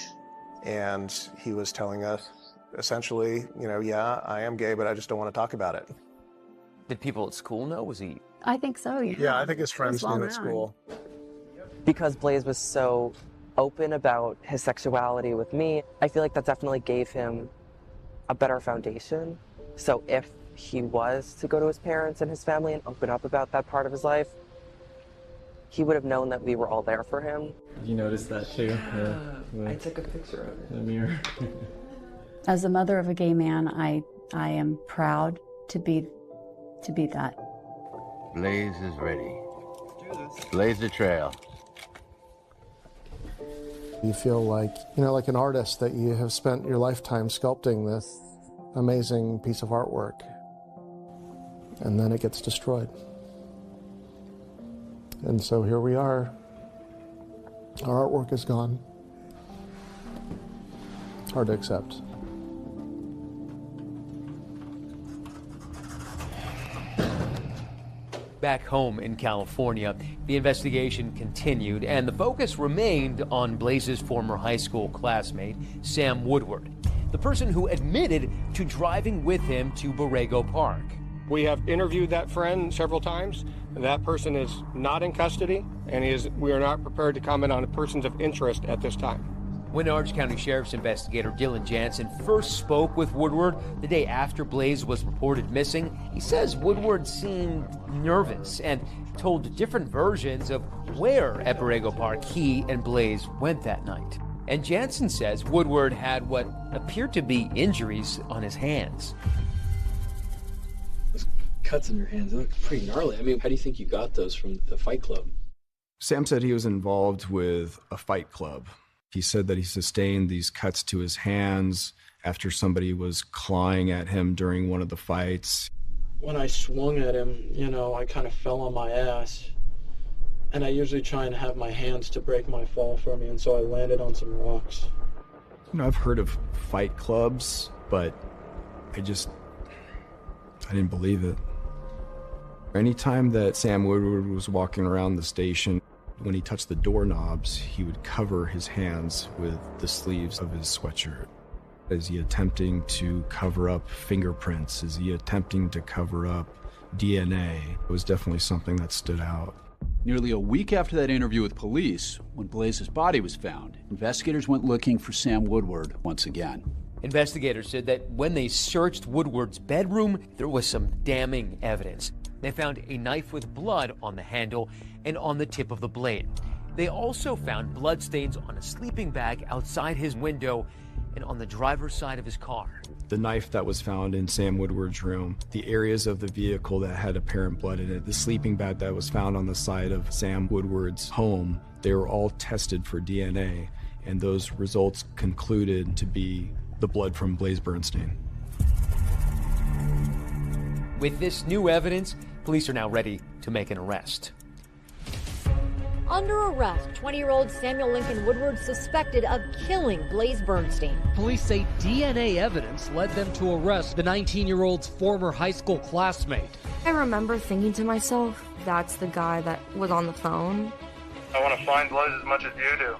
and he was telling us essentially, yeah, I am gay, but I just don't want to talk about it. Did people at school know? Was he? I think so, yeah. Yeah, I think his friends knew at school. Because Blaze was so open about his sexuality with me, I feel like that definitely gave him a better foundation. So if he was to go to his parents and his family and open up about that part of his life, he would have known that we were all there for him. You noticed that too? Yeah. I took a picture of it. In the mirror. As a mother of a gay man, I am proud to be that. Blaze is ready. Blaze the trail. You feel like, like an artist that you have spent your lifetime sculpting this amazing piece of artwork, and then it gets destroyed. And so here we are. Our artwork is gone. Hard to accept. Back home in California, the investigation continued, and the focus remained on Blaze's former high school classmate, Sam Woodward, the person who admitted to driving with him to Borrego Park. We have interviewed that friend several times. That person is not in custody, and we are not prepared to comment on persons of interest at this time. When Orange County Sheriff's investigator Dylan Jansen first spoke with Woodward the day after Blaze was reported missing, he says Woodward seemed nervous and told different versions of where at Borrego Park he and Blaze went that night. And Jansen says Woodward had what appeared to be injuries on his hands. Those cuts in your hands, they look pretty gnarly. I mean, how do you think you got those from the fight club? Sam said he was involved with a fight club. He said that he sustained these cuts to his hands after somebody was clawing at him during one of the fights. When I swung at him, I kind of fell on my ass. And I usually try and have my hands to break my fall for me, and so I landed on some rocks. I've heard of fight clubs, but I didn't believe it. Anytime that Sam Woodward was walking around the station, when he touched the doorknobs, he would cover his hands with the sleeves of his sweatshirt. Is he attempting to cover up fingerprints? Is he attempting to cover up DNA? It was definitely something that stood out. Nearly a week after that interview with police, when Blaze's body was found, investigators went looking for Sam Woodward once again. Investigators said that when they searched Woodward's bedroom, there was some damning evidence. They found a knife with blood on the handle and on the tip of the blade. They also found bloodstains on a sleeping bag outside his window and on the driver's side of his car. The knife that was found in Sam Woodward's room, the areas of the vehicle that had apparent blood in it, the sleeping bag that was found on the side of Sam Woodward's home, they were all tested for DNA, and those results concluded to be the blood from Blaze Bernstein. With this new evidence, police are now ready to make an arrest. Under arrest, 20-year-old Samuel Lincoln Woodward suspected of killing Blaze Bernstein. Police say DNA evidence led them to arrest the 19-year-old's former high school classmate. I remember thinking to myself, that's the guy that was on the phone. I want to find Blaze as much as you do.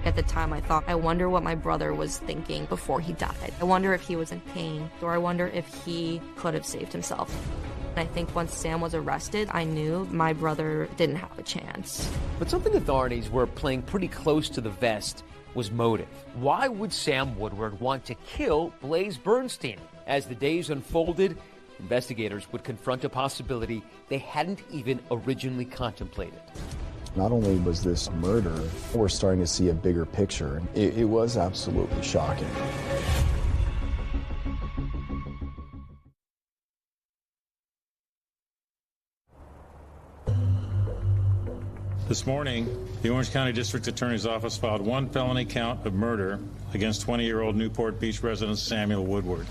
At the time, I thought, I wonder what my brother was thinking before he died. I wonder if he was in pain, or I wonder if he could have saved himself. I think once Sam was arrested, I knew my brother didn't have a chance. But something authorities were playing pretty close to the vest was motive. Why would Sam Woodward want to kill Blaze Bernstein? As the days unfolded, investigators would confront a possibility they hadn't even originally contemplated. Not only was this murder, we're starting to see a bigger picture. It was absolutely shocking. This morning, the Orange County District Attorney's Office filed one felony count of murder against 20-year-old Newport Beach resident Samuel Woodward.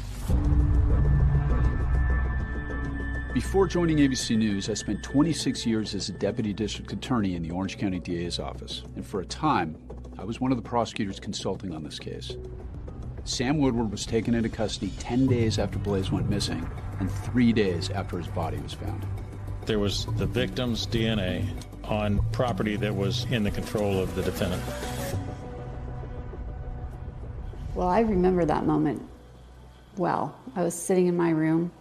Before joining ABC News, I spent 26 years as a deputy district attorney in the Orange County DA's office, and for a time, I was one of the prosecutors consulting on this case. Sam Woodward was taken into custody 10 days after Blaze went missing and 3 days after his body was found. There was the victim's DNA on property that was in the control of the defendant. Well, I remember that moment well. I was sitting in my room.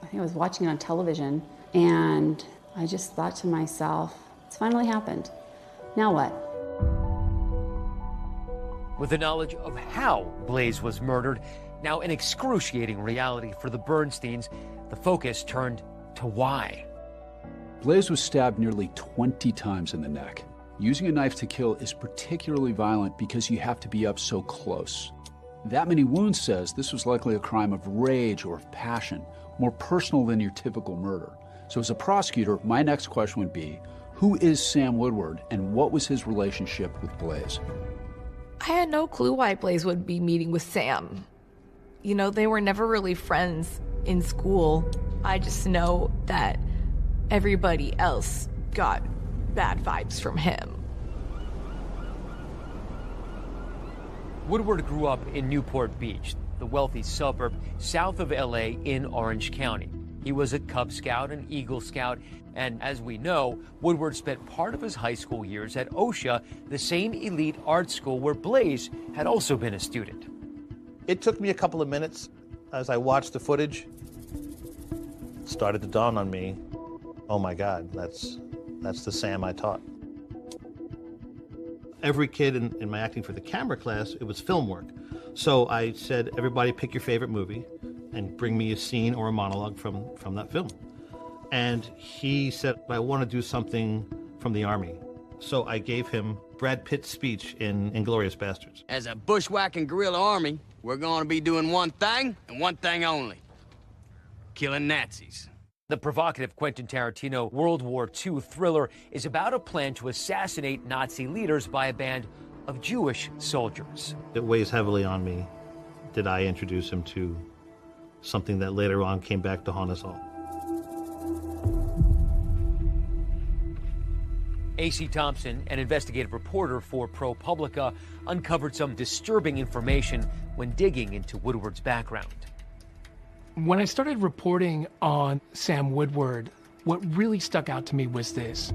I think I was watching it on television, and I just thought to myself, it's finally happened. Now what? With the knowledge of how Blaze was murdered, now an excruciating reality for the Bernsteins, the focus turned to why. Blaze was stabbed nearly 20 times in the neck. Using a knife to kill is particularly violent because you have to be up so close. That many wounds says this was likely a crime of rage or of passion, more personal than your typical murder. So as a prosecutor, my next question would be, who is Sam Woodward and what was his relationship with Blaze? I had no clue why Blaze would be meeting with Sam. You know, they were never really friends in school. I just know that everybody else got bad vibes from him. Woodward grew up in Newport Beach, the wealthy suburb south of LA in Orange County. He was a Cub Scout and Eagle Scout, and as we know, Woodward spent part of his high school years at OSHA, the same elite art school where Blaze had also been a student. It took me a couple of minutes as I watched the footage. It started to dawn on me, oh my God, that's the Sam I taught. Every kid in my acting for the camera class, it was film work. So I said, everybody pick your favorite movie and bring me a scene or a monologue from that film. And he said, I want to do something from the Army. So I gave him Brad Pitt's speech in Inglourious Bastards. As a bushwhacking guerrilla army, we're going to be doing one thing and one thing only. Killing Nazis. The provocative Quentin Tarantino World War II thriller is about a plan to assassinate Nazi leaders by a band of Jewish soldiers. It weighs heavily on me. Did I introduce him to something that later on came back to haunt us all? A.C. Thompson, an investigative reporter for ProPublica, uncovered some disturbing information when digging into Woodward's background. When I started reporting on Sam Woodward, what really stuck out to me was this.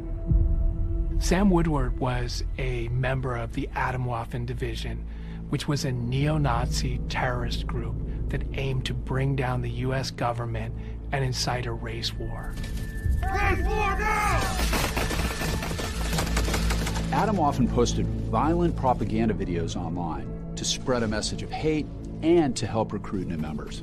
Sam Woodward was a member of the Atomwaffen Division, which was a neo-Nazi terrorist group that aimed to bring down the U.S. government and incite a race war. Race war now! Atomwaffen posted violent propaganda videos online to spread a message of hate and to help recruit new members.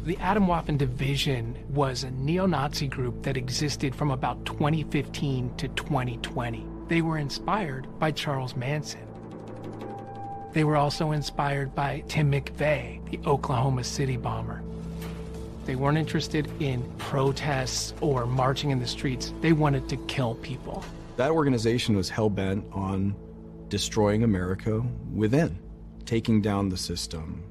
The Atomwaffen Division was a neo-Nazi group that existed from about 2015 to 2020. They were inspired by Charles Manson. They were also inspired by Tim McVeigh, the Oklahoma City bomber. They weren't interested in protests or marching in the streets. They wanted to kill people. That organization was hell-bent on destroying America within, taking down the system.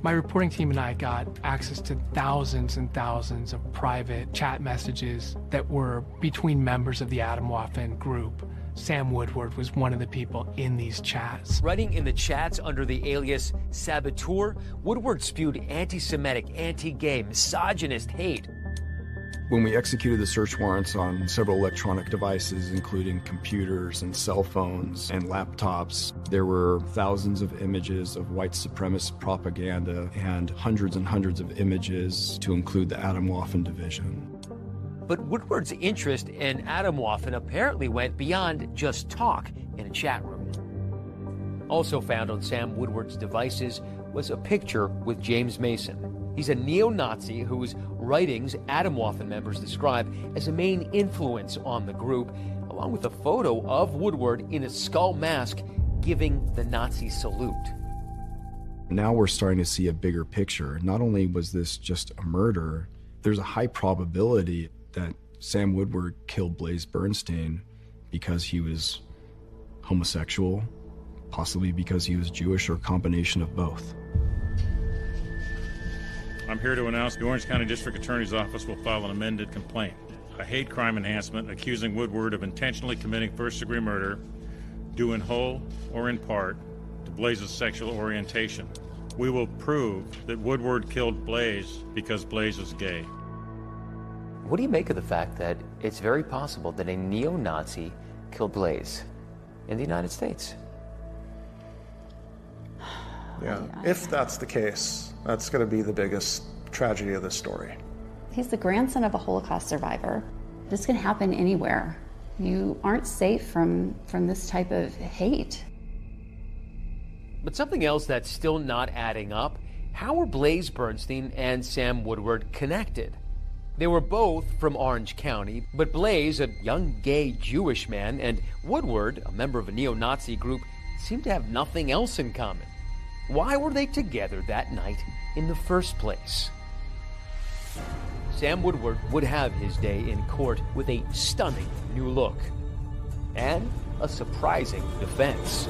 My reporting team and I got access to thousands and thousands of private chat messages that were between members of the Atomwaffen group. Sam Woodward was one of the people in these chats. Writing in the chats under the alias Saboteur, Woodward spewed anti-Semitic, anti-gay, misogynist hate. When we executed the search warrants on several electronic devices, including computers and cell phones and laptops, there were thousands of images of white supremacist propaganda and hundreds of images to include the Atomwaffen Division. But Woodward's interest in Atomwaffen apparently went beyond just talk in a chat room. Also found on Sam Woodward's devices was a picture with James Mason. He's a neo-Nazi whose writings Atomwaffen members describe as a main influence on the group, along with a photo of Woodward in a skull mask giving the Nazi salute. Now we're starting to see a bigger picture. Not only was this just a murder, there's a high probability that Sam Woodward killed Blaze Bernstein because he was homosexual, possibly because he was Jewish, or a combination of both. I'm here to announce the Orange County District Attorney's Office will file an amended complaint, a hate crime enhancement accusing Woodward of intentionally committing first-degree murder, due in whole or in part to Blaze's sexual orientation. We will prove that Woodward killed Blaze because Blaze is gay. What do you make of the fact that it's very possible that a neo-Nazi killed Blaze in the United States? Yeah, if that's the case, that's going to be the biggest tragedy of this story. He's the grandson of a Holocaust survivor. This can happen anywhere. You aren't safe from this type of hate. But something else that's still not adding up, how were Blaze Bernstein and Sam Woodward connected? They were both from Orange County, but Blaze, a young gay Jewish man, and Woodward, a member of a neo-Nazi group, seemed to have nothing else in common. Why were they together that night in the first place? Sam Woodward would have his day in court with a stunning new look and a surprising defense.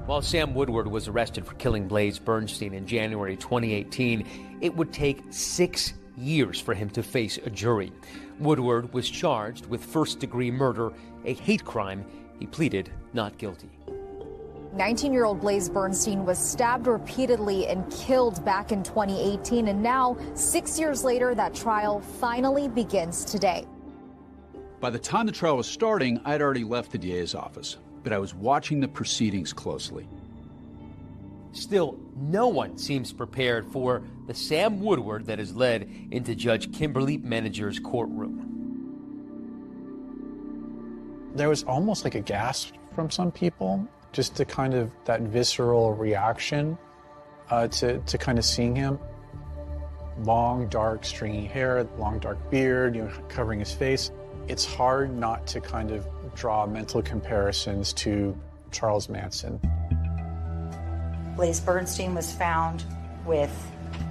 While Sam Woodward was arrested for killing Blaze Bernstein in January 2018, it would take 6 years for him to face a jury. Woodward was charged with first-degree murder, a hate crime. He pleaded not guilty. 19-year-old Blaze Bernstein was stabbed repeatedly and killed back in 2018, and now, 6 years later, that trial finally begins today. By the time the trial was starting, I'd already left the DA's office, but I was watching the proceedings closely. Still, no one seems prepared for the Sam Woodward that has led into Judge Kimberly Menager's courtroom. There was almost like a gasp from some people, just to kind of that visceral reaction to kind of seeing him. Long, dark, stringy hair, long, dark beard, covering his face. It's hard not to kind of draw mental comparisons to Charles Manson. Blaze Bernstein was found with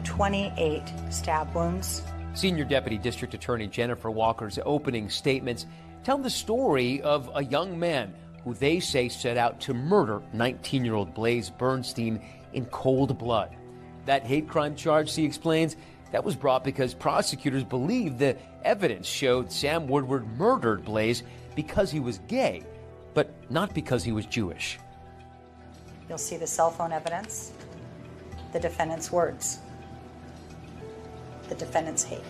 28 stab wounds. Senior Deputy District Attorney Jennifer Walker's opening statements tell the story of a young man who they say set out to murder 19-year-old Blaze Bernstein in cold blood. That hate crime charge, she explains, that was brought because prosecutors believe the evidence showed Sam Woodward murdered Blaze because he was gay, but not because he was Jewish. You'll see the cell phone evidence, the defendant's words, the defendant's hate.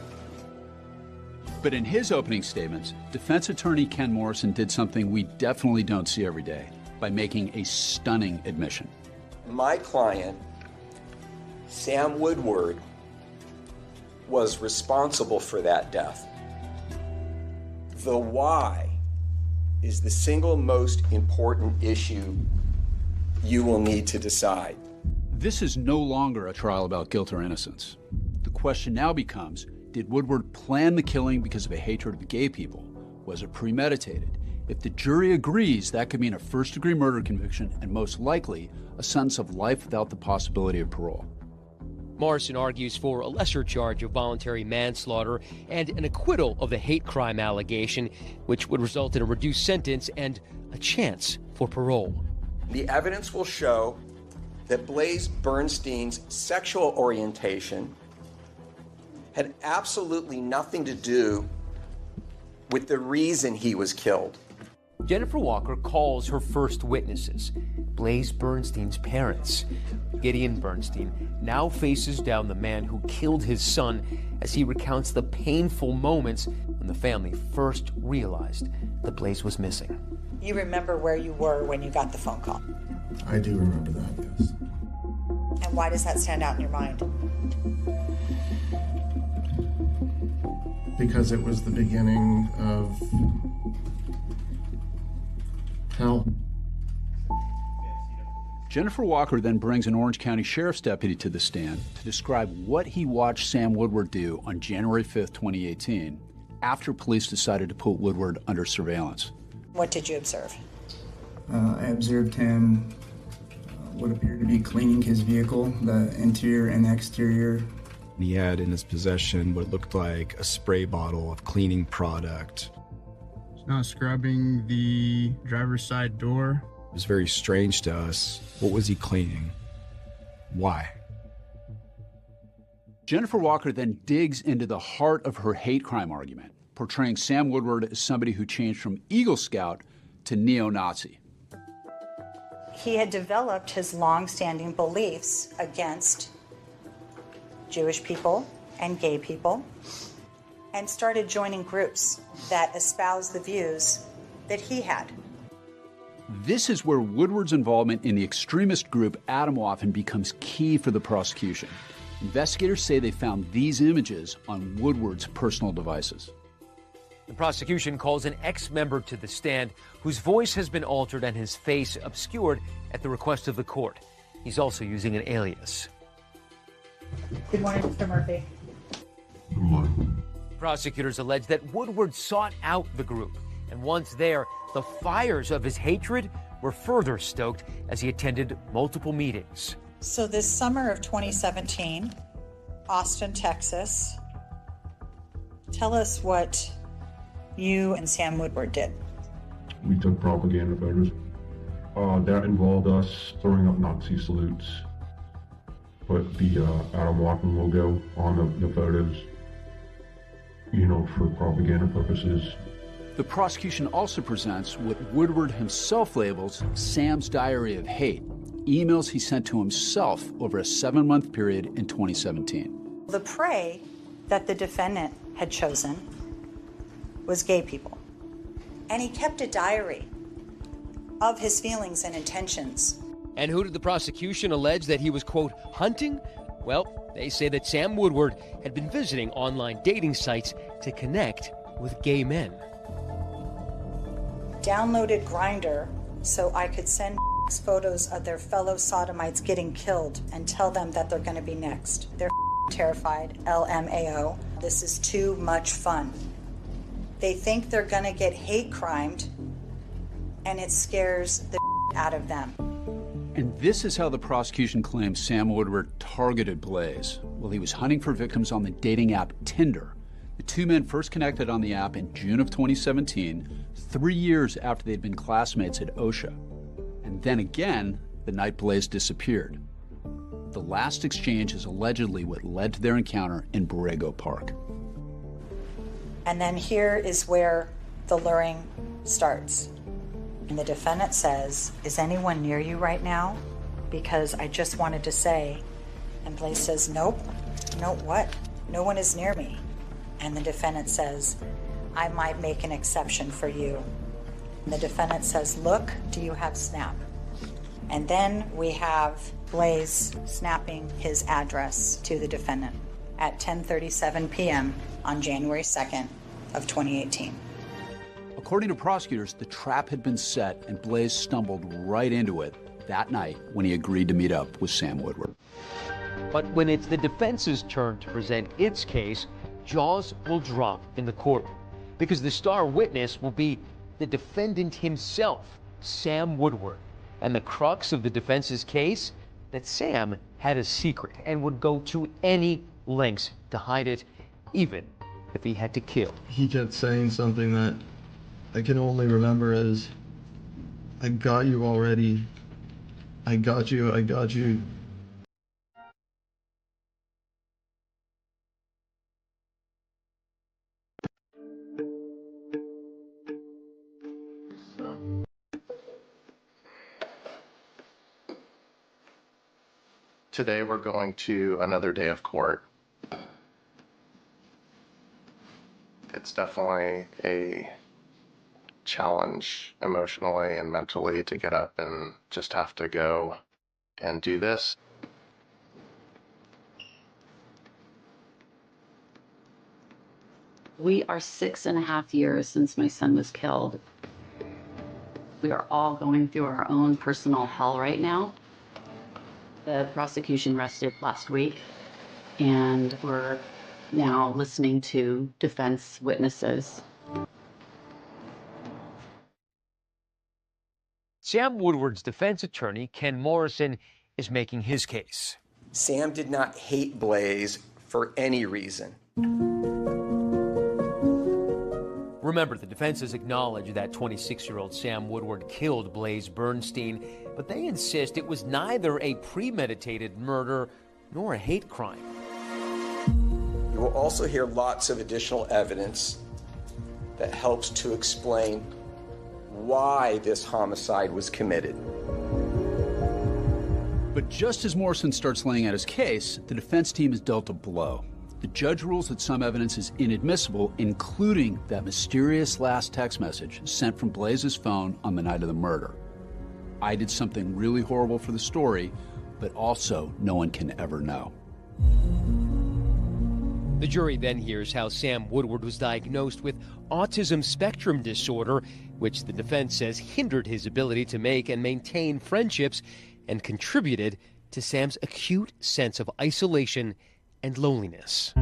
But in his opening statements, defense attorney Ken Morrison did something we definitely don't see every day by making a stunning admission. My client, Sam Woodward, was responsible for that death. The why is the single most important issue you will need to decide. This is no longer a trial about guilt or innocence. The question now becomes, did Woodward plan the killing because of a hatred of gay people? Was it premeditated? If the jury agrees, that could mean a first-degree murder conviction and most likely a sentence of life without the possibility of parole. Morrison argues for a lesser charge of voluntary manslaughter and an acquittal of the hate crime allegation, which would result in a reduced sentence and a chance for parole. The evidence will show that Blaze Bernstein's sexual orientation had absolutely nothing to do with the reason he was killed. Jennifer Walker calls her first witnesses, Blaze Bernstein's parents. Gideon Bernstein now faces down the man who killed his son as he recounts the painful moments when the family first realized that Blaze was missing. You remember where you were when you got the phone call? I do remember that, yes. And why does that stand out in your mind? Because it was the beginning of hell. Jennifer Walker then brings an Orange County Sheriff's deputy to the stand to describe what he watched Sam Woodward do on January 5th, 2018, after police decided to put Woodward under surveillance. What did you observe? I observed him what appeared to be cleaning his vehicle, the interior and exterior. He had in his possession what looked like a spray bottle of cleaning product. Now scrubbing the driver's side door. It was very strange to us. What was he cleaning? Why? Jennifer Walker then digs into the heart of her hate crime argument, portraying Sam Woodward as somebody who changed from Eagle Scout to neo-Nazi. He had developed his long-standing beliefs against Jewish people and gay people, and started joining groups that espoused the views that he had. This is where Woodward's involvement in the extremist group Atomwaffen becomes key for the prosecution. Investigators say they found these images on Woodward's personal devices. The prosecution calls an ex-member to the stand whose voice has been altered and his face obscured at the request of the court. He's also using an alias. Good morning, Mr. Murphy. Good morning. Prosecutors allege that Woodward sought out the group, and once there, the fires of his hatred were further stoked as he attended multiple meetings. So this summer of 2017, Austin, Texas, tell us what you and Sam Woodward did. We took propaganda photos. That involved us throwing up Nazi salutes. Put the Atomwaffen logo on the photos, for propaganda purposes. The prosecution also presents what Woodward himself labels Sam's diary of hate, emails he sent to himself over a 7-month period in 2017. The prey that the defendant had chosen was gay people. And he kept a diary of his feelings and intentions. And who did the prosecution allege that he was, quote, hunting? Well, they say that Sam Woodward had been visiting online dating sites to connect with gay men. Downloaded Grindr so I could send photos of their fellow sodomites getting killed and tell them that they're going to be next. They're terrified, LMAO. This is too much fun. They think they're going to get hate crimed, and it scares the out of them. And this is how the prosecution claims Sam Woodward targeted Blaze while he was hunting for victims on the dating app Tinder. The two men first connected on the app in June of 2017, 3 years after they'd been classmates at OSHA. And then again, the night Blaze disappeared. The last exchange is allegedly what led to their encounter in Borrego Park. And then here is where the luring starts. And the defendant says, "Is anyone near you right now? Because I just wanted to say." And Blaze says, "Nope." "No, what? No one is near me." And the defendant says, "I might make an exception for you." And the defendant says, "Look, do you have Snap?" And then we have Blaze snapping his address to the defendant at 10:37 p.m. on January 2nd of 2018. According to prosecutors, the trap had been set and Blaze stumbled right into it that night when he agreed to meet up with Sam Woodward. But when it's the defense's turn to present its case, jaws will drop in the courtroom because the star witness will be the defendant himself, Sam Woodward. And the crux of the defense's case, that Sam had a secret and would go to any lengths to hide it, even if he had to kill. He kept saying something that I can only remember as, "I got you already. I got you, I got you." Today we're going to another day of court. It's definitely a challenge emotionally and mentally to get up and just have to go and do this. We are 6.5 years since my son was killed. We are all going through our own personal hell right now. The prosecution rested last week, and we're now listening to defense witnesses. Sam Woodward's defense attorney, Ken Morrison, is making his case. Sam did not hate Blaze for any reason. Remember, the defense has acknowledged that 26-year-old Sam Woodward killed Blaze Bernstein, but they insist it was neither a premeditated murder nor a hate crime. You will also hear lots of additional evidence that helps to explain why this homicide was committed. But just as Morrison starts laying out his case, the defense team is dealt a blow. The judge rules that some evidence is inadmissible, including that mysterious last text message sent from Blaze's phone on the night of the murder. I did something really horrible for the story, but also no one can ever know. The jury then hears how Sam Woodward was diagnosed with autism spectrum disorder, which the defense says hindered his ability to make and maintain friendships and contributed to Sam's acute sense of isolation and loneliness.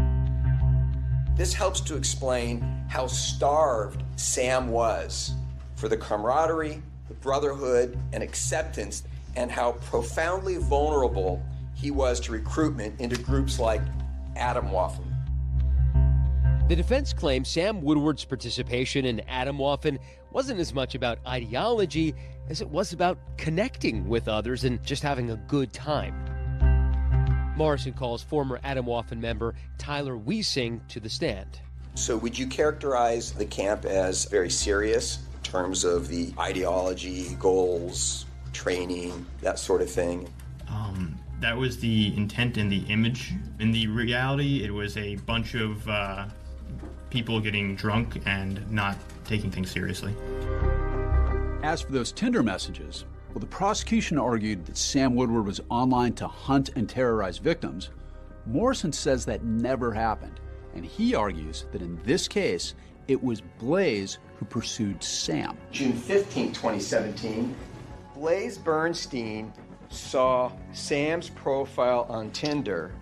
This helps to explain how starved Sam was for the camaraderie, the brotherhood, and acceptance, and how profoundly vulnerable he was to recruitment into groups like Atomwaffen. The defense claims Sam Woodward's participation in Atomwaffen wasn't as much about ideology as it was about connecting with others and just having a good time. Morrison calls former Atomwaffen member Tyler Wiesing to the stand. So would you characterize the camp as very serious in terms of the ideology, goals, training, that sort of thing? That was the intent and the image. In the reality, it was a bunch of people getting drunk and not taking things seriously. As for those Tinder messages, well, the prosecution argued that Sam Woodward was online to hunt and terrorize victims. Morrison says that never happened, and he argues that in this case, it was Blaze who pursued Sam. June 15, 2017, Blaze Bernstein saw Sam's profile on Tinder,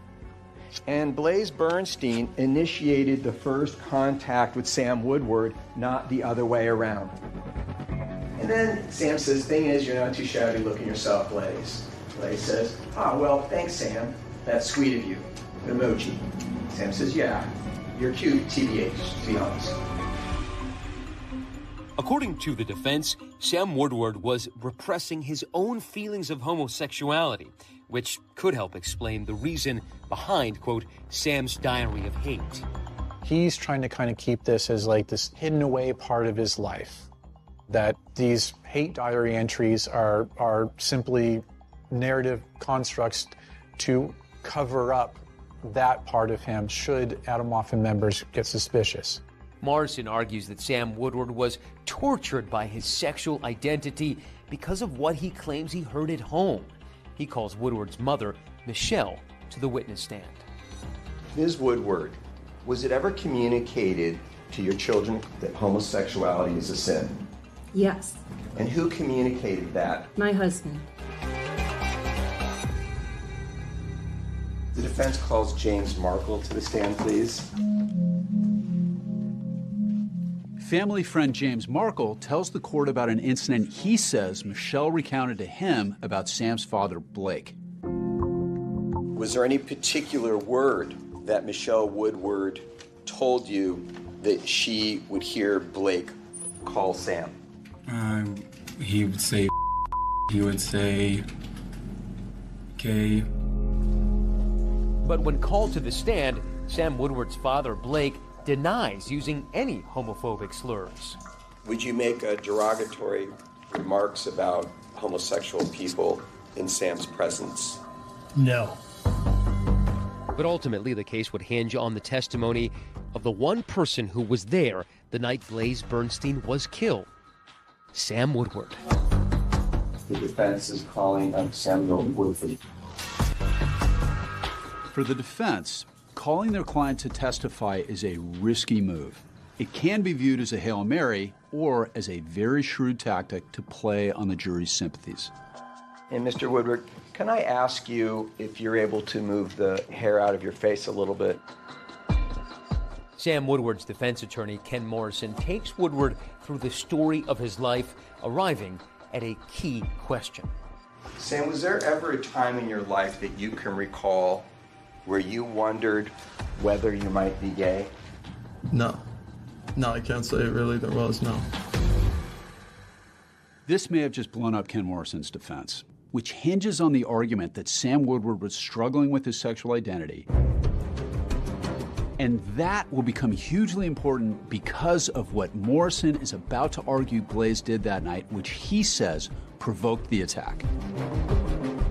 and Blaze Bernstein initiated the first contact with Sam Woodward, not the other way around. And And then Sam says, thing is, you're not too shabby looking yourself, Blaze. Blaze says, well, thanks, Sam. That's sweet of you. An emoji. Sam says, yeah, you're cute, TBH, to be honest. According to the defense, Sam Woodward was repressing his own feelings of homosexuality, which could help explain the reason behind, quote, Sam's diary of hate. He's trying to kind of keep this as like this hidden away part of his life, that these hate diary entries are simply narrative constructs to cover up that part of him should Atomwaffen members get suspicious. Morrison argues that Sam Woodward was tortured by his sexual identity because of what he claims he heard at home. He calls Woodward's mother, Michelle, to the witness stand. Ms. Woodward, was it ever communicated to your children that homosexuality is a sin? Yes. And who communicated that? My husband. The defense calls James Markle to the stand, please. Family friend James Markle tells the court about an incident he says Michelle recounted to him about Sam's father, Blake. Was there any particular word that Michelle Woodward told you that she would hear Blake call Sam? He would say, he would say, gay. But when called to the stand, Sam Woodward's father, Blake, denies using any homophobic slurs. Would you make derogatory remarks about homosexual people in Sam's presence? No. But ultimately, the case would hinge on the testimony of the one person who was there the night Blaze Bernstein was killed, Sam Woodward. The defense is calling up Samuel Woodward. For the defense, calling their client to testify is a risky move. It can be viewed as a Hail Mary or as a very shrewd tactic to play on the jury's sympathies. And Mr. Woodward, can I ask you if you're able to move the hair out of your face a little bit? Sam Woodward's defense attorney, Ken Morrison, takes Woodward through the story of his life, arriving at a key question. Sam, was there ever a time in your life that you can recall where you wondered whether you might be gay? No. No, I can't say really there was, no. This may have just blown up Ken Morrison's defense, which hinges on the argument that Sam Woodward was struggling with his sexual identity. And that will become hugely important because of what Morrison is about to argue Blaze did that night, which he says provoked the attack.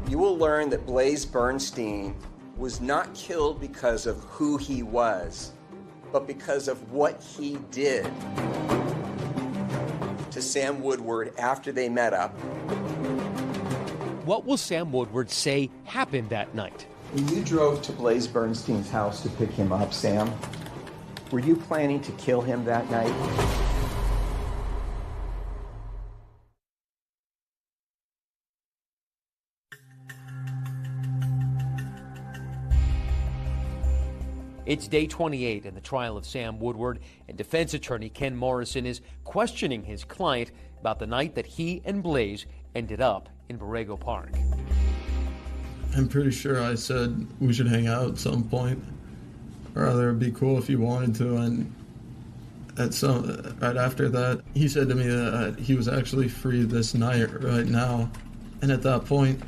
You will learn that Blaze Bernstein was not killed because of who he was, but because of what he did to Sam Woodward after they met up. What will Sam Woodward say happened that night? When you drove to Blaze Bernstein's house to pick him up, Sam, were you planning to kill him that night? It's day 28 in the trial of Sam Woodward, and defense attorney Ken Morrison is questioning his client about the night that he and Blaze ended up in Borrego Park. I'm pretty sure I said we should hang out at some point, or rather it'd be cool if you wanted to, and right after that, he said to me that he was actually free this night right now, and at that point,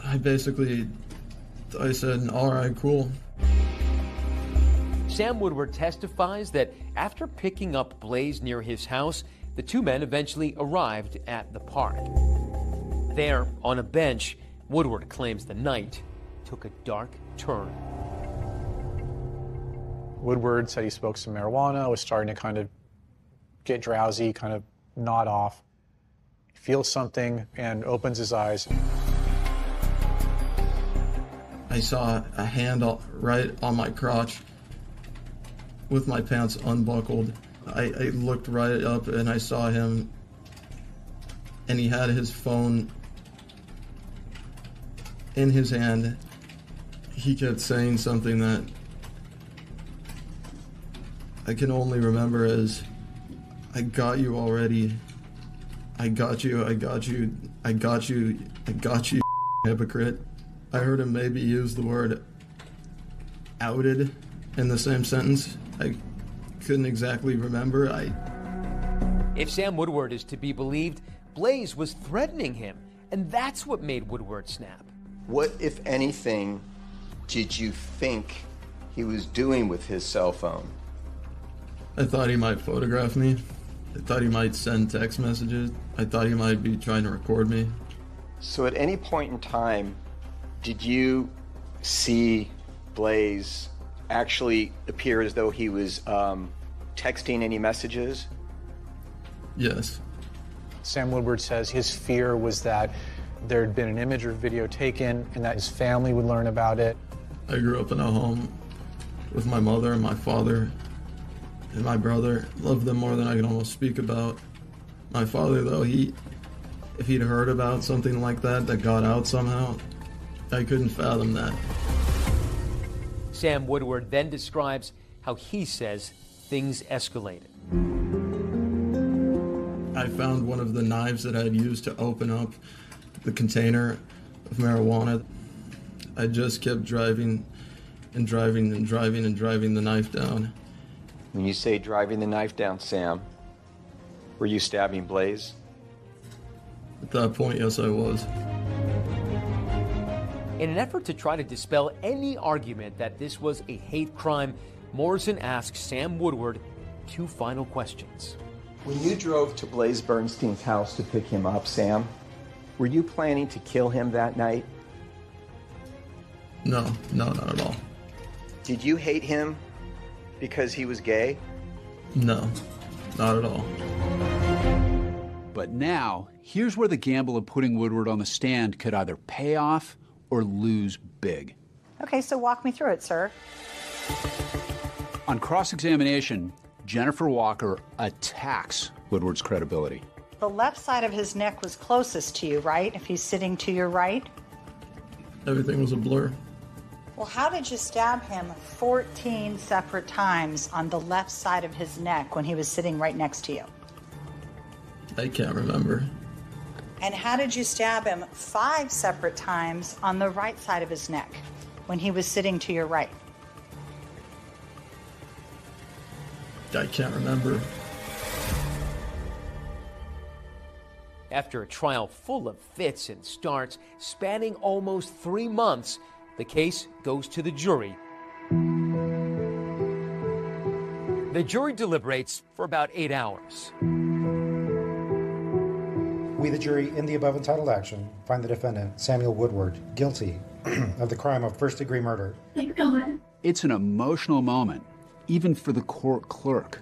I said, all right, cool. Sam Woodward testifies that after picking up Blaze near his house, the two men eventually arrived at the park. There, on a bench, Woodward claims the night took a dark turn. Woodward said he smoked some marijuana, was starting to kind of get drowsy, kind of nod off. He feels something and opens his eyes. I saw a hand right on my crotch with my pants unbuckled. I looked right up and I saw him, and he had his phone in his hand. He kept saying something that I can only remember as, I got you already. I got you, hypocrite. I heard him maybe use the word outed in the same sentence. I couldn't exactly remember. If Sam Woodward is to be believed, Blaze was threatening him, and that's what made Woodward snap. What, if anything, did you think he was doing with his cell phone? I thought he might photograph me. I thought he might send text messages. I thought he might be trying to record me. So at any point in time, did you see Blaze actually appear as though he was texting any messages? Yes. Sam Woodward says his fear was that there had been an image or video taken and that his family would learn about it. I grew up in a home with my mother and my father and my brother. Loved them more than I can almost speak about. My father, though, if he'd heard about something like that got out somehow, I couldn't fathom that. Sam Woodward then describes how he says things escalated. I found one of the knives that I had used to open up the container of marijuana. I just kept driving and driving and driving and driving the knife down. When you say driving the knife down, Sam, were you stabbing Blaze? At that point, yes, I was. In an effort to try to dispel any argument that this was a hate crime, Morrison asked Sam Woodward 2 final questions. When you drove to Blaze Bernstein's house to pick him up, Sam, were you planning to kill him that night? No, not at all. Did you hate him because he was gay? No, not at all. But now, here's where the gamble of putting Woodward on the stand could either pay off or lose big. Okay, so walk me through it, sir. On cross-examination, Jennifer Walker attacks Woodward's credibility. The left side of his neck was closest to you, right? If he's sitting to your right? Everything was a blur. Well, how did you stab him 14 separate times on the left side of his neck when he was sitting right next to you? I can't remember. And how did you stab him 5 separate times on the right side of his neck when he was sitting to your right? I can't remember. After a trial full of fits and starts, spanning almost 3 months, the case goes to the jury. The jury deliberates for about 8 hours. We, the jury, in the above entitled action, find the defendant, Samuel Woodward, guilty of the crime of first-degree murder. It's an emotional moment, even for the court clerk.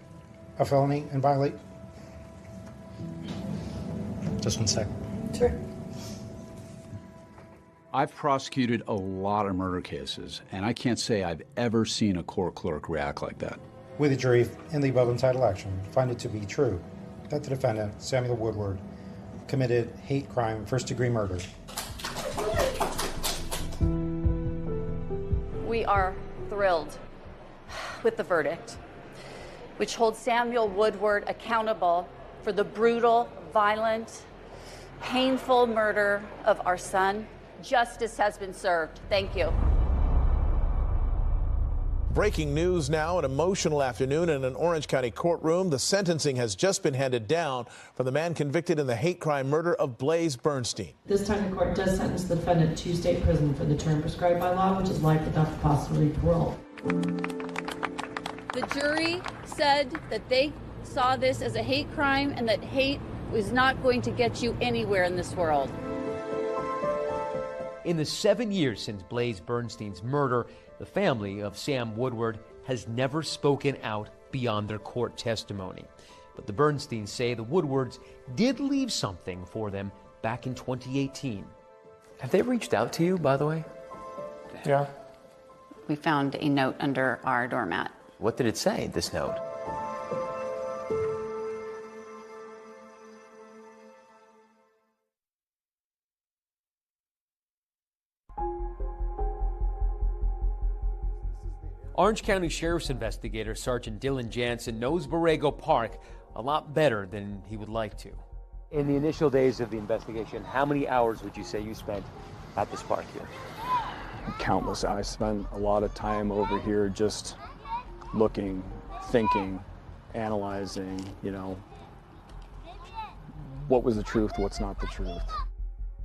A felony and violate. Just 1 sec. Sure. I've prosecuted a lot of murder cases, and I can't say I've ever seen a court clerk react like that. We, the jury, in the above entitled action, find it to be true that the defendant, Samuel Woodward, committed hate crime, first-degree murder. We are thrilled with the verdict, which holds Samuel Woodward accountable for the brutal, violent, painful murder of our son. Justice has been served. Thank you. Breaking news now, an emotional afternoon in an Orange County courtroom. The sentencing has just been handed down for the man convicted in the hate crime murder of Blaze Bernstein. This time the court does sentence the defendant to state prison for the term prescribed by law, which is life without the possibility of parole. The jury said that they saw this as a hate crime and that hate was not going to get you anywhere in this world. In the 7 years since Blaze Bernstein's murder, the family of Sam Woodward has never spoken out beyond their court testimony. But the Bernsteins say the Woodwards did leave something for them back in 2018. Have they reached out to you, by the way? Yeah. We found a note under our doormat. What did it say, this note? Orange County Sheriff's investigator Sergeant Dylan Jansen knows Borrego Park a lot better than he would like to. In the initial days of the investigation, how many hours would you say you spent at this park here? Countless. I spent a lot of time over here just looking, thinking, analyzing, what was the truth, what's not the truth.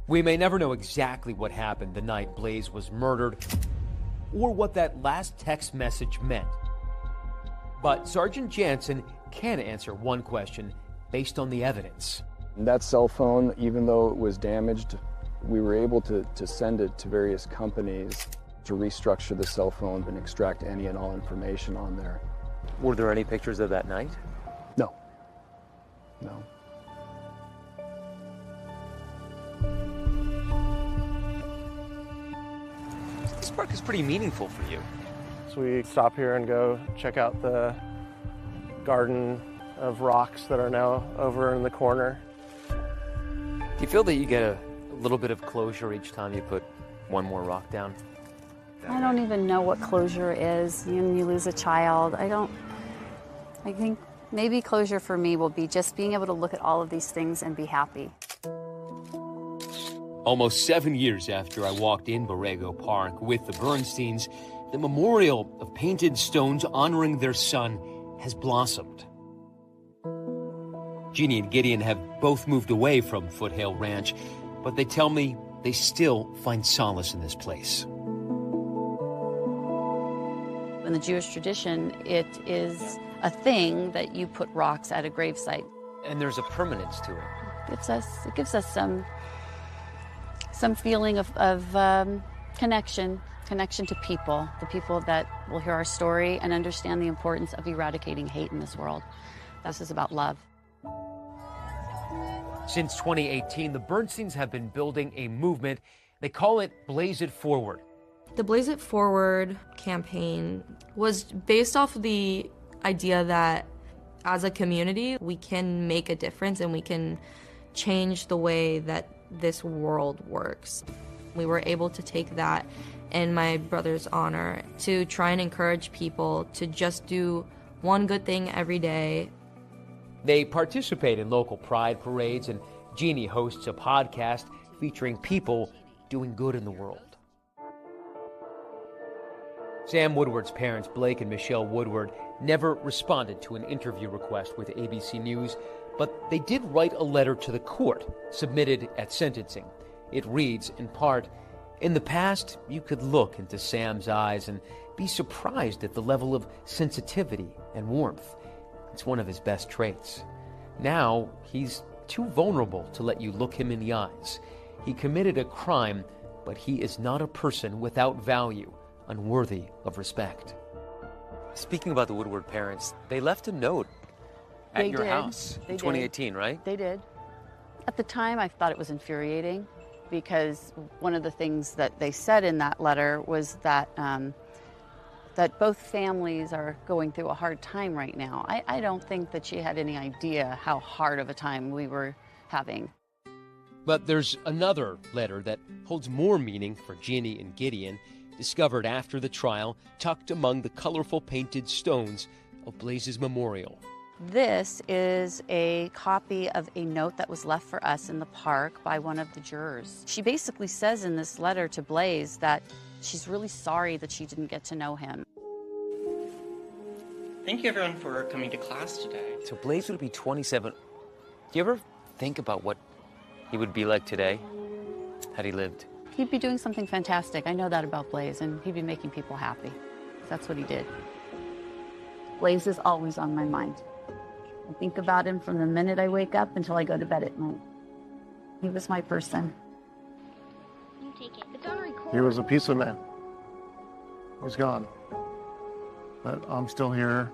We may never know exactly what happened the night Blaze was murdered or what that last text message meant. But Sergeant Jansen can answer one question based on the evidence. That cell phone, even though it was damaged, we were able to send it to various companies to restructure the cell phone and extract any and all information on there. Were there any pictures of that night? No. This park is pretty meaningful for you. So we stop here and go check out the garden of rocks that are now over in the corner. Do you feel that you get a little bit of closure each time you put one more rock down? I don't even know what closure is. When you lose a child, I think maybe closure for me will be just being able to look at all of these things and be happy. Almost 7 years after I walked in Borrego Park with the Bernsteins, the memorial of painted stones honoring their son has blossomed. Jeannie and Gideon have both moved away from Foothill Ranch, but they tell me they still find solace in this place. In the Jewish tradition, it is a thing that you put rocks at a gravesite. And there's a permanence to it. It gives us some feeling of connection to people, the people that will hear our story and understand the importance of eradicating hate in this world. This is about love. Since 2018, the Bernsteins have been building a movement. They call it Blaze It Forward. The Blaze It Forward campaign was based off the idea that as a community, we can make a difference and we can change the way that this world works. We were able to take that in my brother's honor to try and encourage people to just do one good thing every day. They participate in local pride parades, and Jeannie hosts a podcast featuring people doing good in the world. Sam Woodward's parents, Blake and Michelle Woodward, never responded to an interview request with ABC News, but they did write a letter to the court, submitted at sentencing. It reads, in part, "In the past, you could look into Sam's eyes and be surprised at the level of sensitivity and warmth. It's one of his best traits. Now, he's too vulnerable to let you look him in the eyes. He committed a crime, but he is not a person without value, unworthy of respect." Speaking about the Woodward parents, they left a note at your house in 2018, right? They did. At the time, I thought it was infuriating because one of the things that they said in that letter was that that both families are going through a hard time right now. I don't think that she had any idea how hard of a time we were having. But there's another letter that holds more meaning for Jeannie and Gideon, discovered after the trial, tucked among the colorful painted stones of Blaze's memorial. This is a copy of a note that was left for us in the park by one of the jurors. She basically says in this letter to Blaze that she's really sorry that she didn't get to know him. Thank you everyone for coming to class today. So Blaze would be 27. Do you ever think about what he would be like today had he lived? He'd be doing something fantastic. I know that about Blaze, and he'd be making people happy. That's what he did. Blaze is always on my mind. I think about him from the minute I wake up until I go to bed at night. He was my person. He was a piece of man. He's gone. But I'm still here,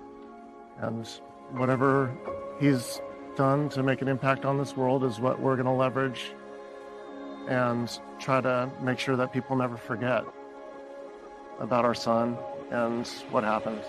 and whatever he's done to make an impact on this world is what we're going to leverage and try to make sure that people never forget about our son and what happened.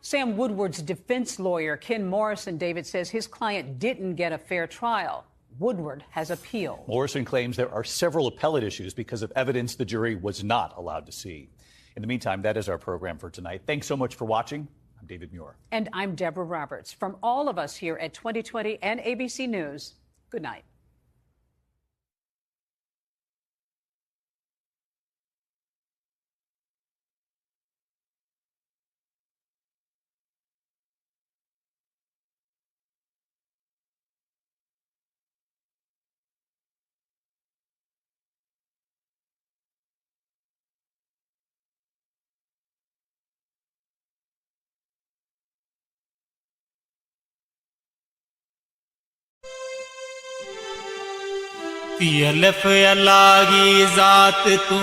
Sam Woodward's defense lawyer, Ken Morrison, David, says his client didn't get a fair trial. Woodward has appealed. Morrison claims there are several appellate issues because of evidence the jury was not allowed to see. In the meantime, that is our program for tonight. Thanks so much for watching. I'm David Muir. And I'm Deborah Roberts. From all of us here at 2020 and ABC News, good night. अल्फ अल्लाह की जात तू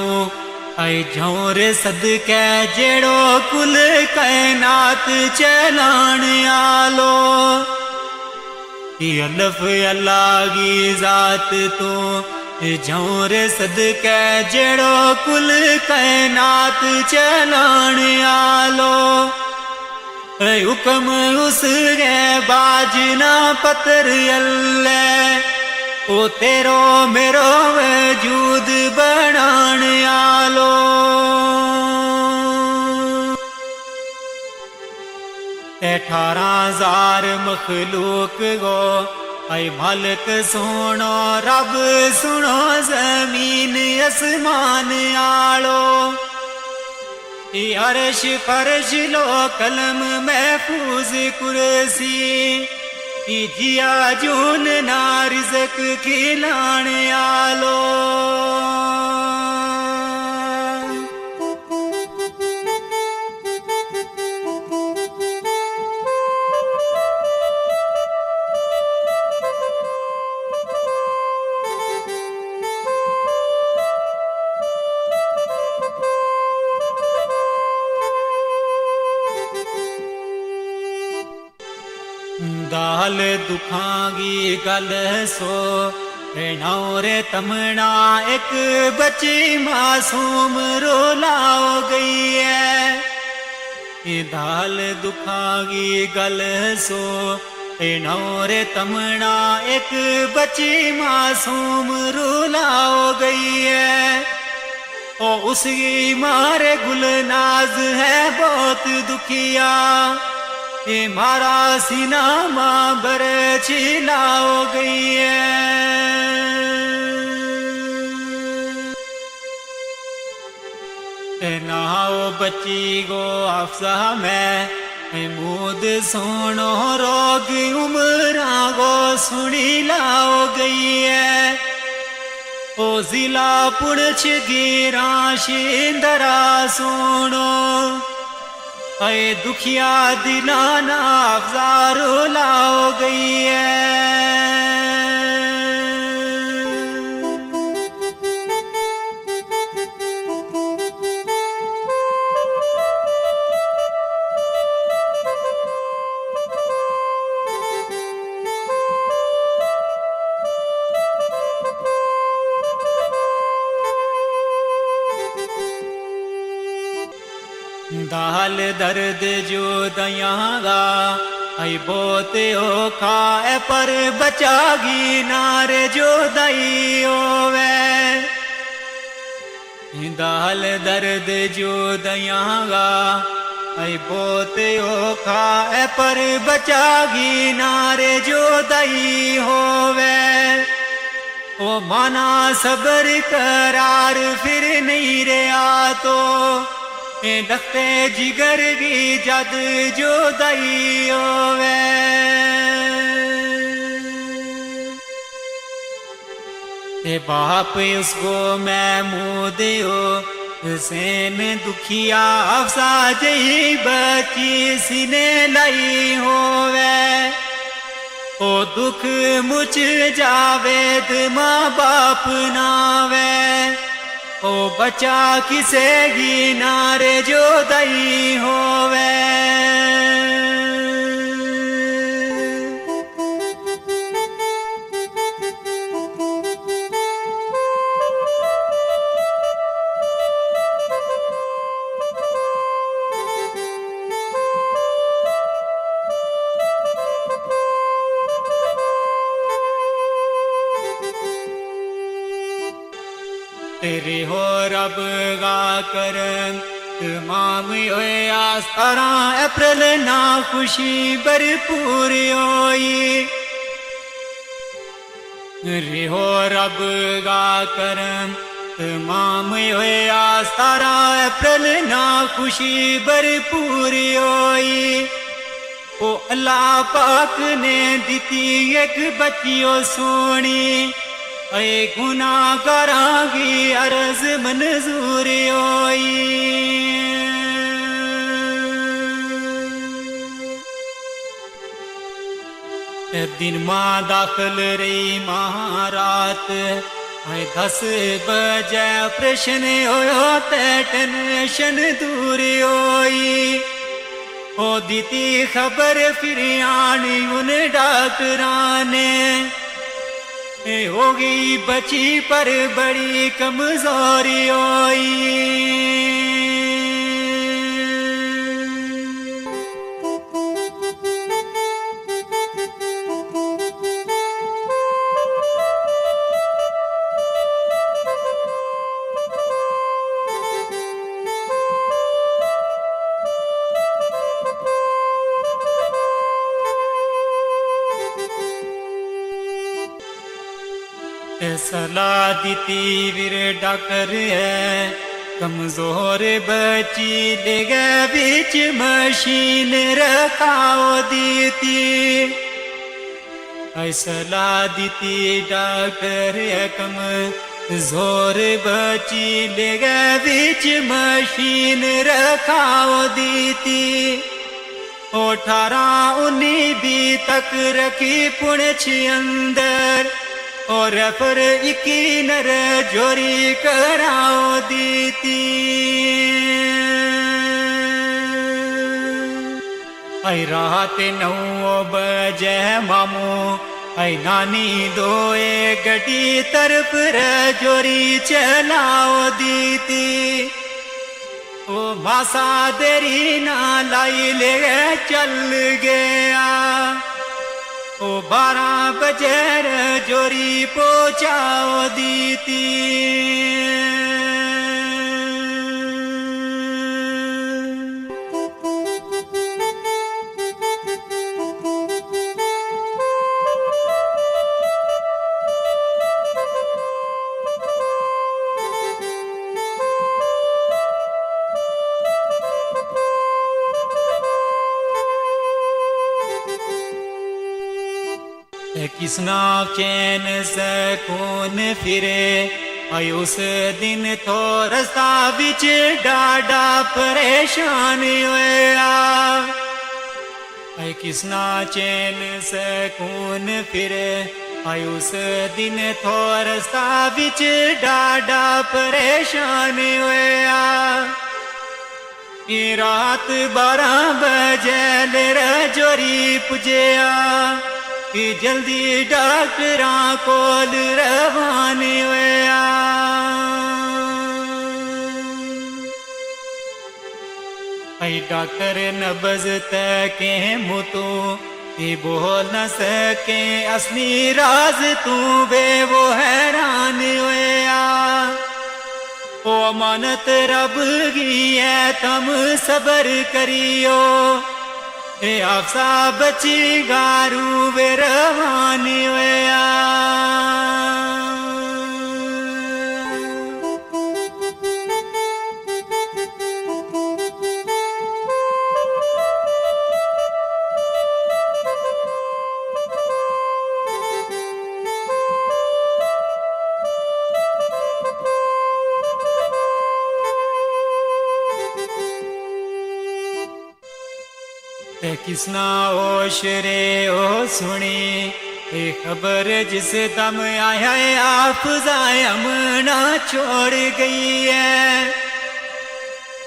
ऐ झोर सदकै जेड़ो कुल कायनात चलाण आलो अल्फ अल्लाह की जात तू झोर सदकै जेड़ो कुल कायनात चलाण आलो हुक्म उस गै बाजना पत्थर अल्लाह ओ तेरो मेरो वजूद बनाण आलो 18,000 मखलूक गो ऐ मालिक सुनो रब सुनो जमीन आसमान आलो अर्श फर्श लो कलम महफूज कुर्सी जिया जून ना रिज़क खिलाण आलो दाल दुखां की गल सो नौरे तमना एक बच्ची मासूम रोलाओ गई है दाल दुखां की गल सो नौरे तमना एक बच्ची मासूम रोलाओ गई है ओ उसकी मारे गुलनाज है बहुत दुखिया मारा सीना माँ बर छिलाओ गई है नाओ बच्ची गो अफसा में मूद सोनो रोग उमरा गो सुनी लाओ गई है ओ जिला पुणछ गिरा शिंदरा सोनो ऐ दुखिया दिलाना अफजारो लाओ गई है दाल दर्द जो दयागा आई बोते ओ खाए पर बचागी नारे जो दई ओवे दाल दर्द जो दयागा आई बोते ओ खाए पर बचागी नारे जो दई होवे ओ माना सबर करार फिर नहीं रहा तो दख्ते जिगर की जद जो दई होवे बाप उसको मैं मुँह दियो हुसैन दुखिया अफसा जही बची सीने लाई होवे ओ दुख मुझ जावेद माँ बाप नावे ओ बचा किसे ही नारे जो दई होवे तेरे हो रब गा कर तमाम होया 17 अप्रैल ना खुशी भरपूर होई रिहो रब गा करम तमाम होया 17 अप्रैल ना खुशी भरपूर होई ओ अल्लाह पाक ने दिती एक बच्चियो सोनी ऐ गुनाहगारां गी अर्ज मंजूर होई दिन मां दाखिल रही महारात आए 10 बजे ऑपरेशन होयो ते टेंशन दूर होई ओ दीती खबर फिर आनी उन डॉक्टरां ने हो गई बची पर बड़ी कमजोरी होई सलाह दीती वीर डॉक्टर है कमजोर बच्ची ले गए बीच मशीन रखाओ दीती सलाह दीती डॉक्टर है कमजोर बच्ची ले गए बीच मशीन रखाओ दीती 18 19 भी तक रखी पुणछ अंदर और पर इकी नर जोरी कराओ दीती आई रात 9 बजे मामू आई नानी दोए गड्डी तरफ जोरी चलाओ दीती ओ मासा देरी ना लाई ले चल गया ओ 12 बजे जोरी पहुंचाओ दीती किसना चैन सकून फिरे आई उस दिन तो रास्ता बिच डाडा परेशान होया आई किसना चैन सकून फिरे आई उस दिन तो रास्ता बिच डाडा परेशान होया रात 12 बजे ले जोरी पुजया कि जल्दी डॉक्टरां कोल रवाने होया आई डॉक्टर नब्ज तके मुतू ये बोल न सके असली राज तू बे वो हैरान होया ओ अमानत रब की है तम सबर करियो ए आपसा बची गारू वे रवानी होया किसना होश रे ओ सुनी ये खबर जिस दम आया है आप जायमना छोड़ गई है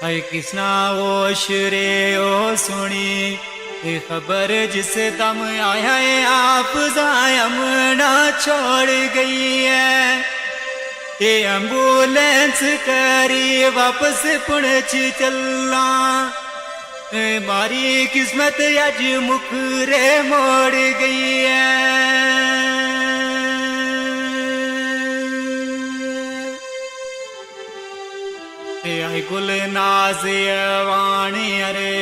ऐ किसना होश रे ओ सुनी ये खबर जिस दम आया है आप जायमना छोड़ गई है ये एम्बुलेंस करी वापस पुणछ चलना मारी किस्मत अज मुखरे मोड़ गई है आई कुल नाज अवान अरे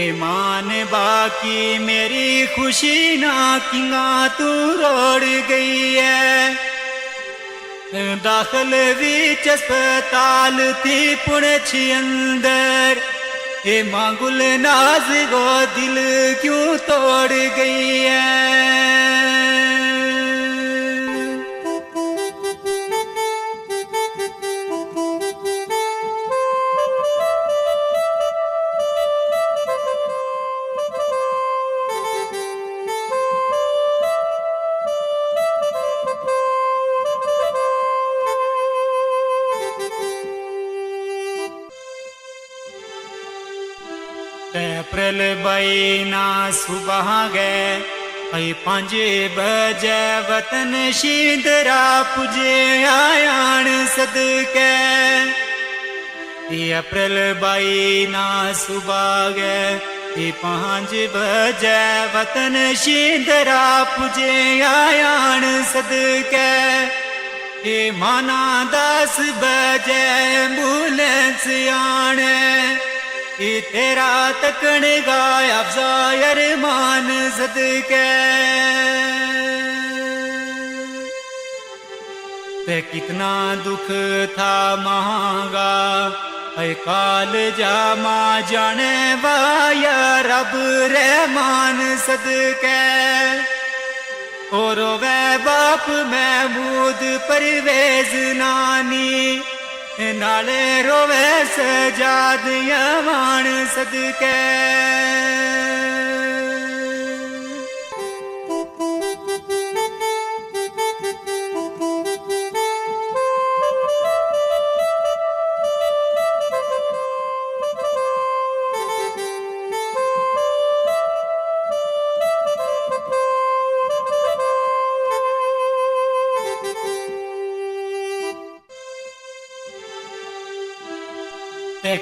ईमान बाकी मेरी खुशी ना किंगा तू रोड़ गई है दाखिल विच अस्पताल थी पुणछ अंदर ए मांगुल नाज गो दिल क्यों तोड़ गई है अप्रैल बईना सुबह गए 5 बजे वतन शींदरा पुजे आयान सदके अप्रैल बईना सुबह गए 5 बजे वतन शींदरा पुजे आयान सदके माना 10 बजे एम्बुलेंस आने तेरा तकन गाय अफजायर मान सदके ते कितना दुख था महंगा काल जामा जाने वाया रब रहमान सदके और वे बाप महमूद परवेज नानी नाले रोवे सजाद यमान सदके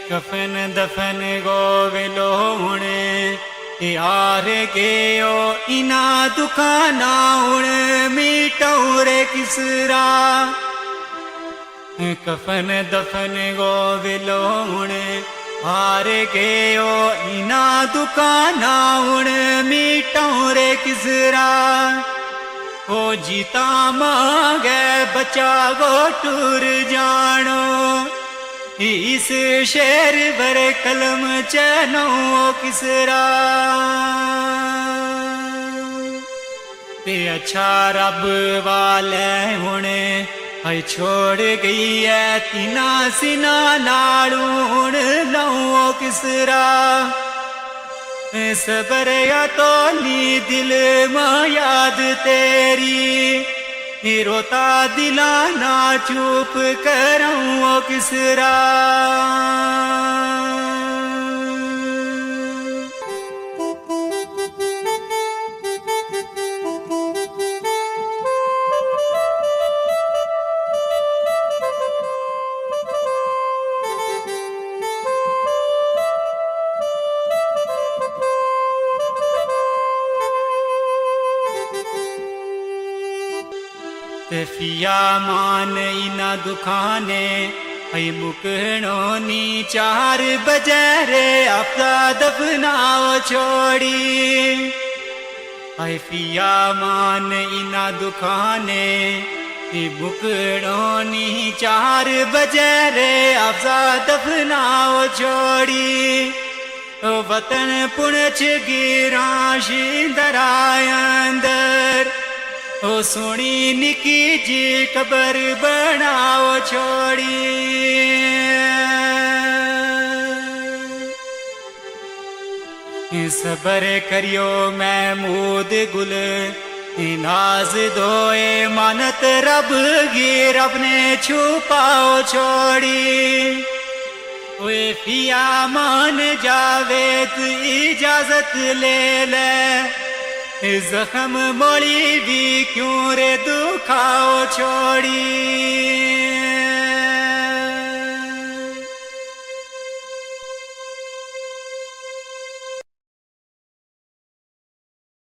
कफन दफन गो विलोणे यार गयो इना दुकाना उण मीटौरे किसरा कफन दफन गो विलोणे हार गयो इना दुकाना उण मीटौरे किसरा ओ जीता मांगे बचा गो टूर जानो इस शेर बर कलम चनो किसरा ते अच्छा रब वाले हुणे आई छोड़ गई है तीना सिना नालूण लो किसरा सबर या तो नी दिल मां याद तेरी रोता दिला ना चुप करूं किसरा फिया मान इना दुखाने आई मुकनो नी 4 बजे रे आपका दफनाओ छोड़ी आई फिया मान इना दुखाने मुकनो नी 4 बजे रे आपका दफनाओ छोड़ी वतन पुणछ गिरा शींदरा अंदर ओ सोनी निकी जी कबर बनाओ छोड़ी सबर करियो महमूद गुल नाज दोए मानत रब गी रब ने छुपाओ छोड़ी ओए पिया मान जावे तू इजाजत ले ले जख्म मोड़ी भी क्यों रे दुखाओ छोड़ी